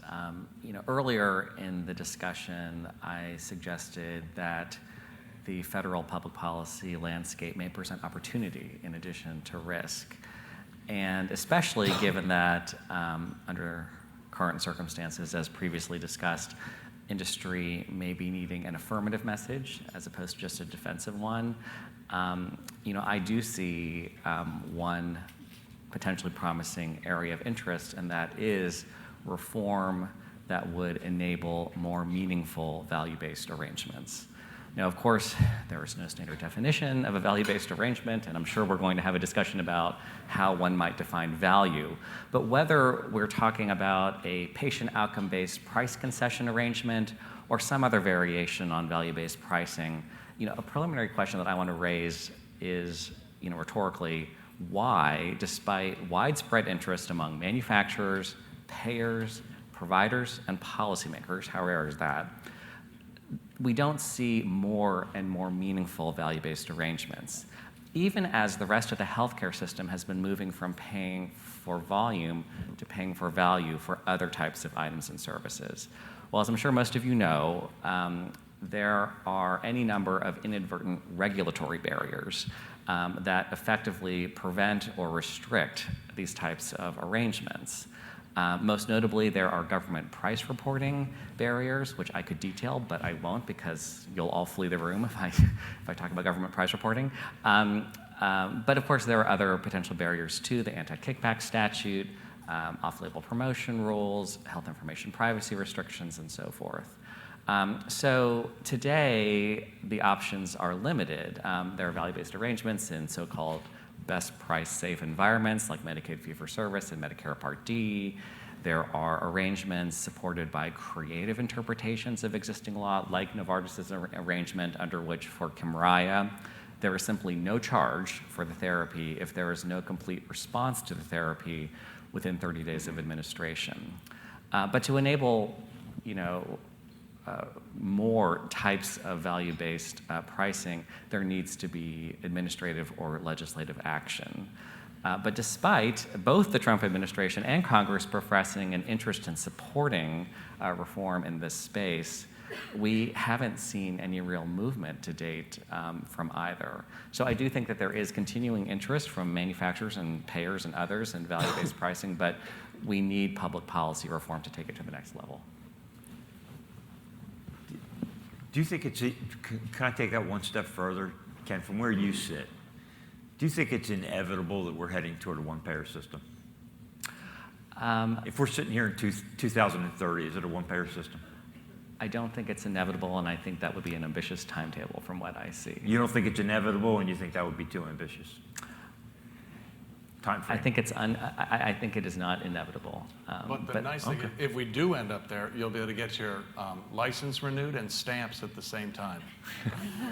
Earlier in the discussion, I suggested that the federal public policy landscape may present opportunity in addition to risk. And especially given that under current circumstances, as previously discussed, industry may be needing an affirmative message as opposed to just a defensive one. I do see one potentially promising area of interest, and that is reform that would enable more meaningful value-based arrangements. Now, of course, there is no standard definition of a value-based arrangement, and I'm sure we're going to have a discussion about how one might define value. But whether we're talking about a patient outcome-based price concession arrangement or some other variation on value-based pricing, a preliminary question that I want to raise is, rhetorically, why, despite widespread interest among manufacturers, payers, providers, and policymakers, how rare is that, we don't see more and more meaningful value-based arrangements, even as the rest of the healthcare system has been moving from paying for volume to paying for value for other types of items and services. Well, as I'm sure most of you know, there are any number of inadvertent regulatory barriers that effectively prevent or restrict these types of arrangements. Most notably, there are government price reporting barriers, which I could detail, but I won't because you'll all flee the room if I talk about government price reporting. But of course, there are other potential barriers too: the anti-kickback statute, off-label promotion rules, health information privacy restrictions, and so forth. So today, the options are limited. There are value-based arrangements in so-called best price safe environments like Medicaid fee-for-service and Medicare Part D. There are arrangements supported by creative interpretations of existing law, like Novartis' arrangement under which for Kymriah, there is simply no charge for the therapy if there is no complete response to the therapy within 30 days of administration. But to enable, more types of value-based pricing, there needs to be administrative or legislative action. But despite both the Trump administration and Congress professing an interest in supporting reform in this space, we haven't seen any real movement to date from either. So I do think that there is continuing interest from manufacturers and payers and others in value-based pricing, but we need public policy reform to take it to the next level. Do you think can I take that one step further, Ken, from where you sit? Do you think it's inevitable that we're heading toward a one-payer system? If we're sitting here in 2030, is it a one-payer system? I don't think it's inevitable, and I think that would be an ambitious timetable from what I see. You don't think it's inevitable, and you think that would be too ambitious? Time frame. I think it is not inevitable. But the nice thing, if we do end up there, you'll be able to get your license renewed and stamps at the same time,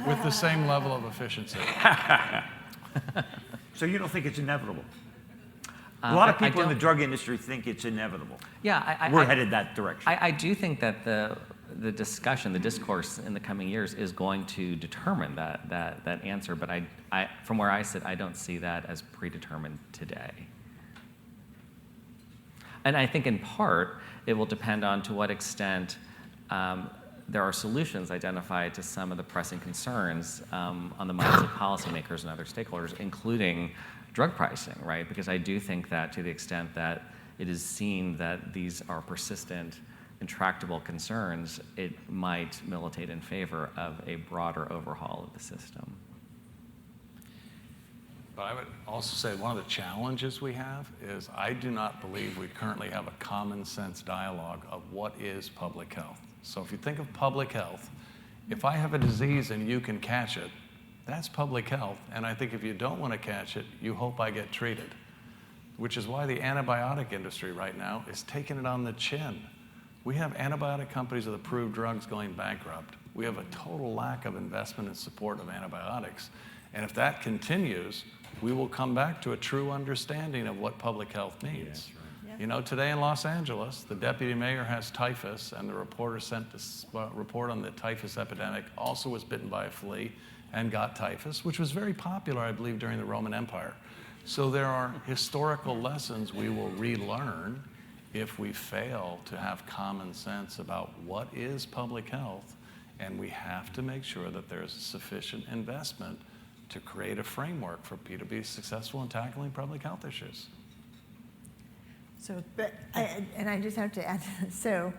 with the same level of efficiency. So you don't think it's inevitable? A lot of people in the drug industry think it's inevitable. Yeah, we're headed that direction. I do think that the discussion, the discourse in the coming years is going to determine that answer. But I, from where I sit, I don't see that as predetermined today. And I think in part it will depend on to what extent there are solutions identified to some of the pressing concerns on the minds of policymakers and other stakeholders, including drug pricing, right? Because I do think that to the extent that it is seen that these are persistent, intractable concerns, it might militate in favor of a broader overhaul of the system. But I would also say one of the challenges we have is I do not believe we currently have a common sense dialogue of what is public health. So if you think of public health, if I have a disease and you can catch it, that's public health. And I think if you don't want to catch it, you hope I get treated, which is why the antibiotic industry right now is taking it on the chin. We have antibiotic companies with approved drugs going bankrupt. We have a total lack of investment and support of antibiotics. And if that continues, we will come back to a true understanding of what public health means. You know, today in Los Angeles, the deputy mayor has typhus, and the reporter sent this report on the typhus epidemic, also was bitten by a flea and got typhus, which was very popular, I believe, during the Roman Empire. So there are historical lessons we will relearn if we fail to have common sense about what is public health, and we have to make sure that there's sufficient investment to create a framework for people to be successful in tackling public health issues. So, I just have to add, so,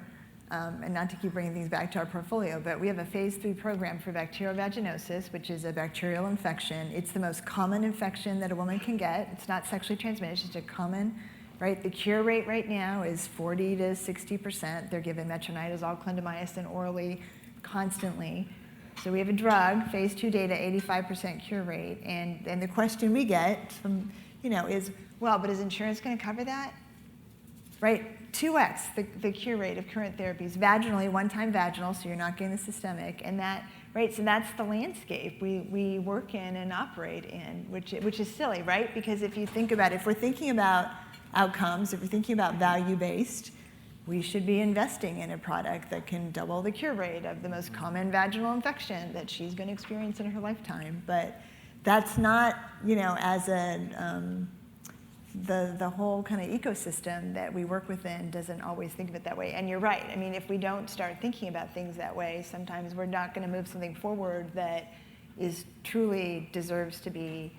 and not to keep bringing things back to our portfolio, but we have a phase 3 program for bacterial vaginosis, which is a bacterial infection. It's the most common infection that a woman can get. It's not sexually transmitted, it's just a common, right? The cure rate right now is 40 to 60%. They're given metronidazole, clindamycin orally constantly. So we have a drug, phase 2 data, 85% cure rate. And the question we get from, is, well, but is insurance going to cover that? Right? 2x the cure rate of current therapies. Vaginally, one-time vaginal, so you're not getting the systemic. And that, right, so that's the landscape we work in and operate in, which is silly, right? Because if you think about it, if we're thinking about outcomes, if we're thinking about value-based, we should be investing in a product that can double the cure rate of the most common vaginal infection that she's going to experience in her lifetime. But that's not, as the whole kind of ecosystem that we work within doesn't always think of it that way. And you're right. I mean, if we don't start thinking about things that way, sometimes we're not going to move something forward that is truly deserves to be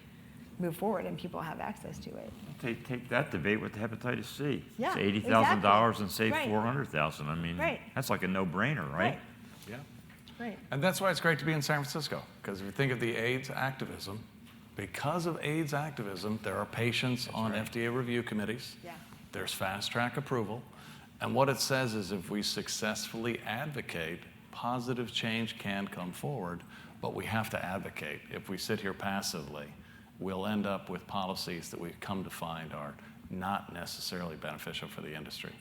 moved forward and people have access to it. Take that debate with the hepatitis C. Yeah, it's $80,000 exactly. and save Right. $400,000. I mean, Right. that's like a no-brainer, right? Yeah. Right. And that's why it's great to be in San Francisco, because if you think of the AIDS activism, because of AIDS activism, there are patients on FDA review committees. Yeah. There's fast track approval. And what it says is if we successfully advocate, positive change can come forward, but we have to advocate. If we sit here passively, we'll end up with policies that we've come to find are not necessarily beneficial for the industry.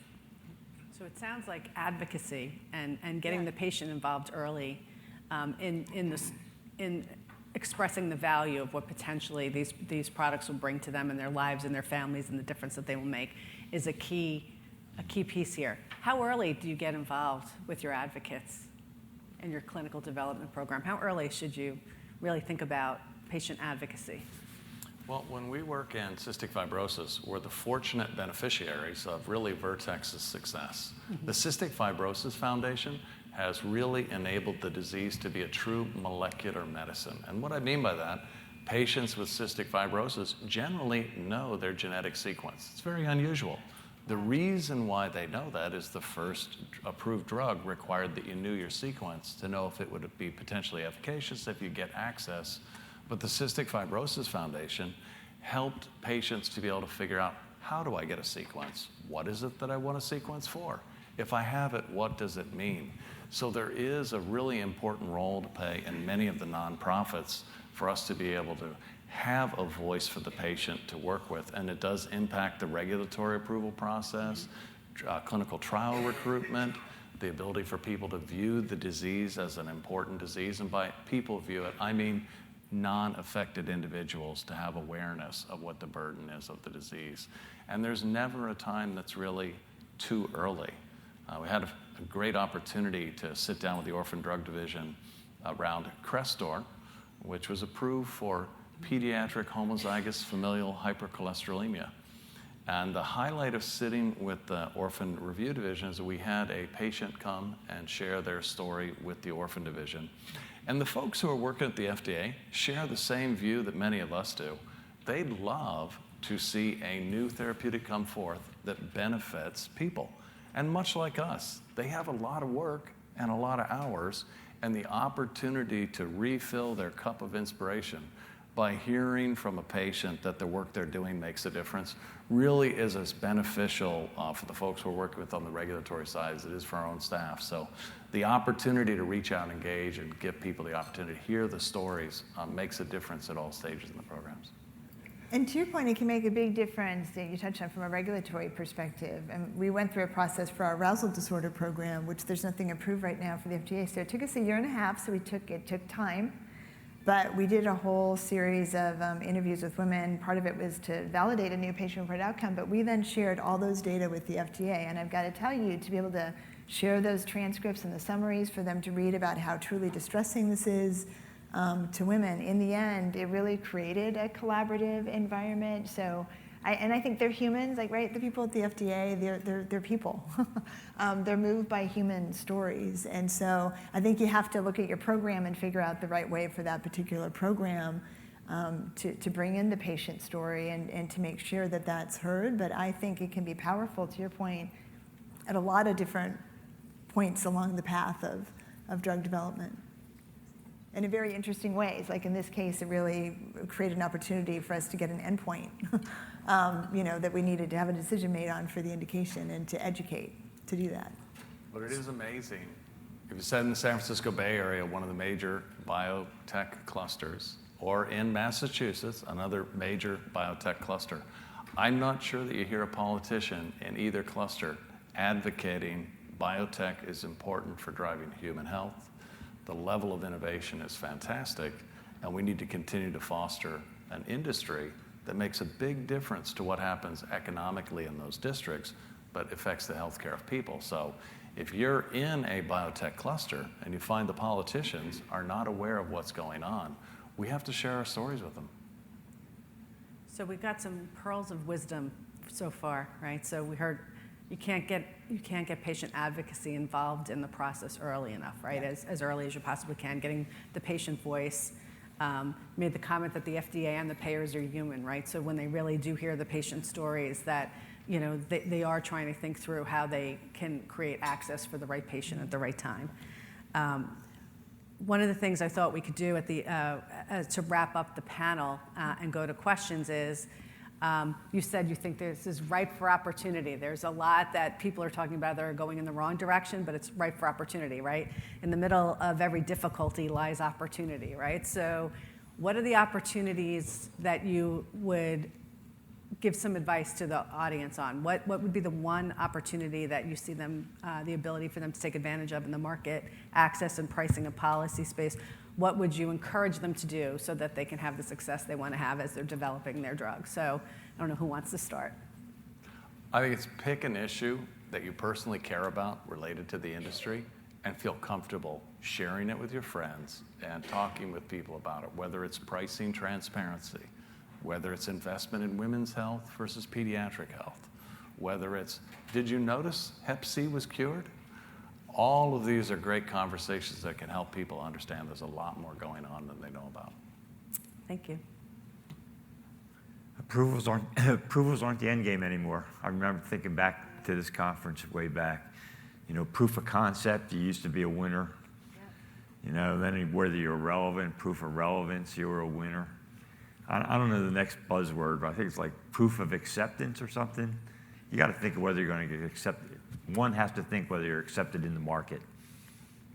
So it sounds like advocacy and getting the patient involved early in expressing the value of what potentially these products will bring to them and their lives and their families and the difference that they will make is a key piece here. How early do you get involved with your advocates in your clinical development program? How early should you really think about patient advocacy? Well, when we work in cystic fibrosis, we're the fortunate beneficiaries of really Vertex's success. Mm-hmm. The Cystic Fibrosis Foundation has really enabled the disease to be a true molecular medicine. And what I mean by that, patients with cystic fibrosis generally know their genetic sequence. It's very unusual. The reason why they know that is the first approved drug required that you knew your sequence to know if it would be potentially efficacious if you get access. But the Cystic Fibrosis Foundation helped patients to be able to figure out, how do I get a sequence? What is it that I want a sequence for? If I have it, what does it mean? So there is a really important role to play in many of the nonprofits for us to be able to have a voice for the patient to work with. And it does impact the regulatory approval process, clinical trial recruitment, the ability for people to view the disease as an important disease. And by people view it, I mean non-affected individuals to have awareness of what the burden is of the disease. And there's never a time that's really too early. We had a great opportunity to sit down with the Orphan Drug Division around Crestor, which was approved for pediatric homozygous familial hypercholesterolemia. And the highlight of sitting with the Orphan Review Division is that we had a patient come and share their story with the Orphan Division. And the folks who are working at the FDA share the same view that many of us do. They'd love to see a new therapeutic come forth that benefits people. And much like us, they have a lot of work and a lot of hours, and the opportunity to refill their cup of inspiration by hearing from a patient that the work they're doing makes a difference really is as beneficial for the folks we're working with on the regulatory side as it is for our own staff. So the opportunity to reach out and engage and give people the opportunity to hear the stories makes a difference at all stages in the programs. And to your point, it can make a big difference that you touched on from a regulatory perspective. And we went through a process for our arousal disorder program, which there's nothing approved right now for the FDA. So it took us 1.5 years, so it took time. But we did a whole series of interviews with women. Part of it was to validate a new patient-reported outcome, but we then shared all those data with the FDA. And I've got to tell you, to be able to share those transcripts and the summaries for them to read about how truly distressing this is to women, in the end, it really created a collaborative environment. So, I think they're humans, like, right? The people at the FDA, they're people. They're moved by human stories. And so I think you have to look at your program and figure out the right way for that particular program to bring in the patient story and to make sure that that's heard. But I think it can be powerful, to your point, at a lot of different points along the path of drug development. And in very interesting ways. Like in this case, it really created an opportunity for us to get an endpoint, that we needed to have a decision made on for the indication and to educate to do that. But it is amazing. If you said in the San Francisco Bay Area, one of the major biotech clusters, or in Massachusetts, another major biotech cluster, I'm not sure that you hear a politician in either cluster advocating biotech is important for driving human health. The level of innovation is fantastic, and we need to continue to foster an industry that makes a big difference to what happens economically in those districts, but affects the healthcare of people. So if you're in a biotech cluster and you find the politicians are not aware of what's going on, we have to share our stories with them. So we've got some pearls of wisdom so far, right? So we heard you can't get patient advocacy involved in the process early enough, right? Yeah. As early as you possibly can, getting the patient voice. Made the comment that the FDA and the payers are human, right? So when they really do hear the patient stories, that they are trying to think through how they can create access for the right patient at the right time. One of the things I thought we could do to wrap up the panel and go to questions is, you said you think this is ripe for opportunity. There's a lot that people are talking about that are going in the wrong direction, but it's ripe for opportunity, right? In the middle of every difficulty lies opportunity, right? So what are the opportunities that you would give some advice to the audience on? What would be the one opportunity that you see them, the ability for them to take advantage of in the market, access and pricing and policy space? What would you encourage them to do so that they can have the success they want to have as they're developing their drug? So I don't know who wants to start. I think it's pick an issue that you personally care about related to the industry and feel comfortable sharing it with your friends and talking with people about it, whether it's pricing transparency, whether it's investment in women's health versus pediatric health, whether it's, did you notice Hep C was cured? All of these are great conversations that can help people understand there's a lot more going on than they know about. Thank you. Approvals aren't the end game anymore. I remember thinking back to this conference way back. Proof of concept, you used to be a winner. Yep. Then whether you're relevant, proof of relevance, you were a winner. I don't know the next buzzword, but I think it's like proof of acceptance or something. You got to think of whether you're going to get accepted. One has to think whether you're accepted in the market.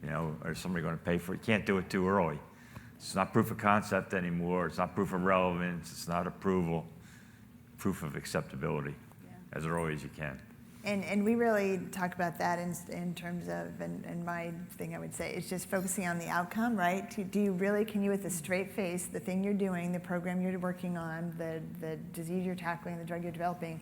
Or is somebody going to pay for it? You can't do it too early. It's not proof of concept anymore. It's not proof of relevance. It's not approval. Proof of acceptability, as early as you can. And we really talk about that in terms of, and my thing I would say is just focusing on the outcome, right? Can you with a straight face, the thing you're doing, the program you're working on, the disease you're tackling, the drug you're developing,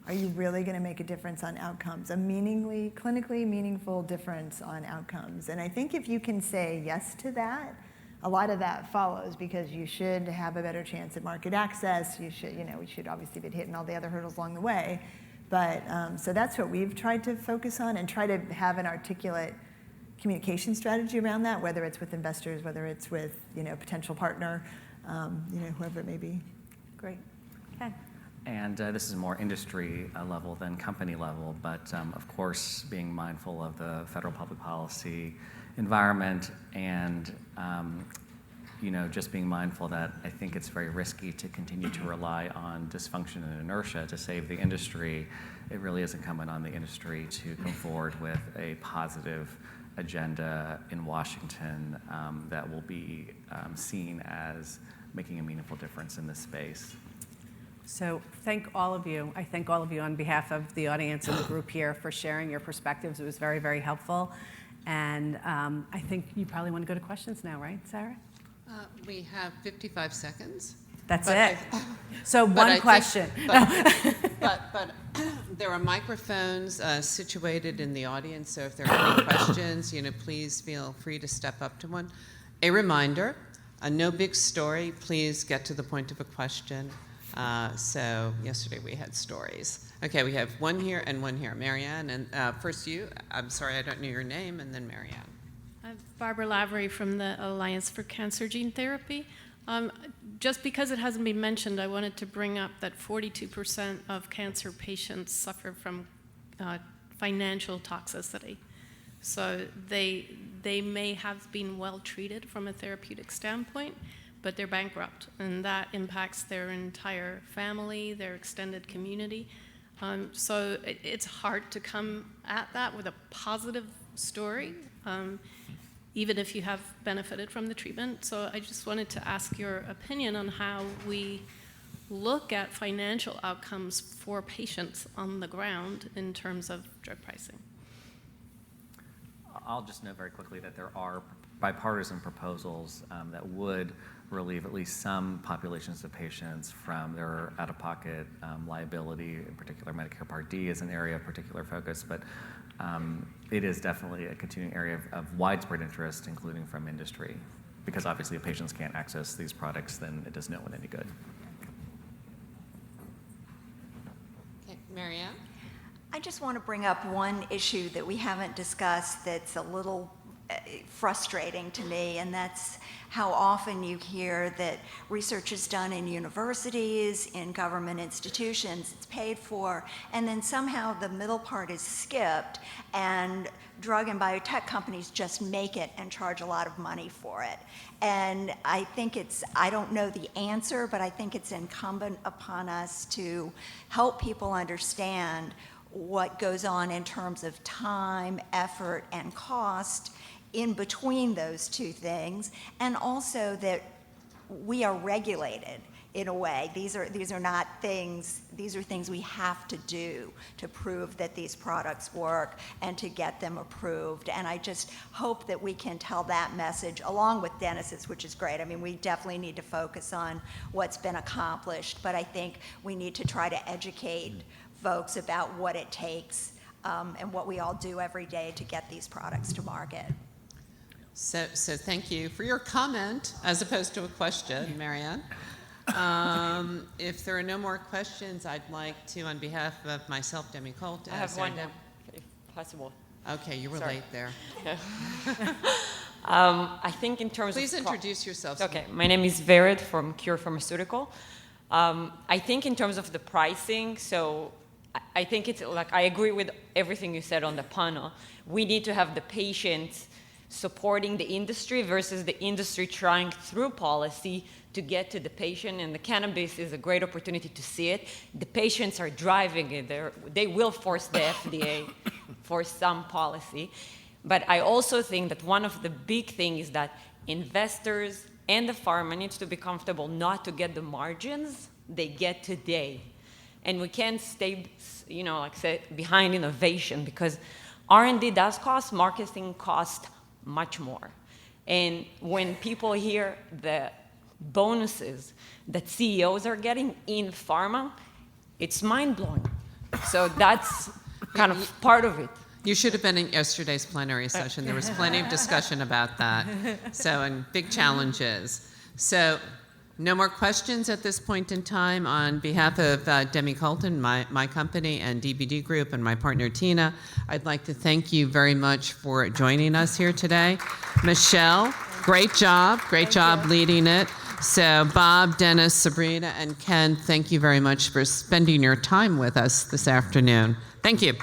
are you really going to make a difference on outcomes, a clinically meaningful difference on outcomes? And I think if you can say yes to that, a lot of that follows, because you should have a better chance at market access. You should, we should obviously be hitting all the other hurdles along the way. But so that's what we've tried to focus on and try to have an articulate communication strategy around that, whether it's with investors, whether it's with, potential partner, whoever it may be. Great. Okay. And this is more industry level than company level, but of course, being mindful of the federal public policy environment and just being mindful that I think it's very risky to continue to rely on dysfunction and inertia to save the industry. It really is incumbent on the industry to come forward with a positive agenda in Washington that will be seen as making a meaningful difference in this space. So thank all of you. I thank all of you on behalf of the audience and the group here for sharing your perspectives. It was very, very helpful. And I think you probably want to go to questions now, right, Sarah? We have 55 seconds. That's But it. So But I one think- question. But there are microphones situated in the audience, so if there are any questions, please feel free to step up to one. A reminder, no big story, please get to the point of a question. So yesterday we had stories. Okay, we have one here and one here. Marianne, and first you. I'm sorry, I don't know your name, and then Marianne. I'm Barbara Lavery from the Alliance for Cancer Gene Therapy. Just because it hasn't been mentioned, I wanted to bring up that 42% of cancer patients suffer from financial toxicity. So they may have been well treated from a therapeutic standpoint, but they're bankrupt, and that impacts their entire family, their extended community. So it's hard to come at that with a positive story, even if you have benefited from the treatment. So I just wanted to ask your opinion on how we look at financial outcomes for patients on the ground in terms of drug pricing. I'll just note very quickly that there are bipartisan proposals that would relieve at least some populations of patients from their out-of-pocket liability. In particular, Medicare Part D is an area of particular focus, but it is definitely a continuing area of widespread interest, including from industry, because obviously if patients can't access these products, then it does no one any good. Okay, Marianne? I just want to bring up one issue that we haven't discussed that's a little frustrating to me, and that's how often you hear that research is done in universities, in government institutions, it's paid for, and then somehow the middle part is skipped, and drug and biotech companies just make it and charge a lot of money for it. And I think I don't know the answer, but I think it's incumbent upon us to help people understand what goes on in terms of time, effort, and cost in between those two things, and also that we are regulated in a way. These are not things, these are things we have to do to prove that these products work and to get them approved. And I just hope that we can tell that message along with Dennis's, which is great. I mean, we definitely need to focus on what's been accomplished, but I think we need to try to educate folks about what it takes and what we all do every day to get these products to market. So thank you for your comment as opposed to a question, Marianne. If there are no more questions, I'd like to, on behalf of myself, Demy-Colton. I have one more, if possible. Okay, you were Sorry. late there. I think in terms Please of... introduce yourself. Okay, my name is Vered from Cure Pharmaceutical. I think in terms of the pricing, so I think it's like, I agree with everything you said on the panel. We need to have the patients supporting the industry versus the industry trying through policy to get to the patient, and the cannabis is a great opportunity to see it. The patients are driving it. They will force the FDA for some policy. But I also think that one of the big things is that investors and the pharma needs to be comfortable not to get the margins they get today. And we can't stay, like say, behind innovation, because R&D does cost, marketing costs much more. And when people hear the bonuses that CEOs are getting in pharma, it's mind-blowing. So that's kind of part of it. You should have been in yesterday's plenary session. There was plenty of discussion about that. So, and big challenges. So, no more questions at this point in time. On behalf of Demy-Colton, my company, and DBD Group, and my partner Tina, I'd like to thank you very much for joining us here today. Michelle, great job leading it. So Bob, Dennis, Sabrina, and Ken, thank you very much for spending your time with us this afternoon. Thank you.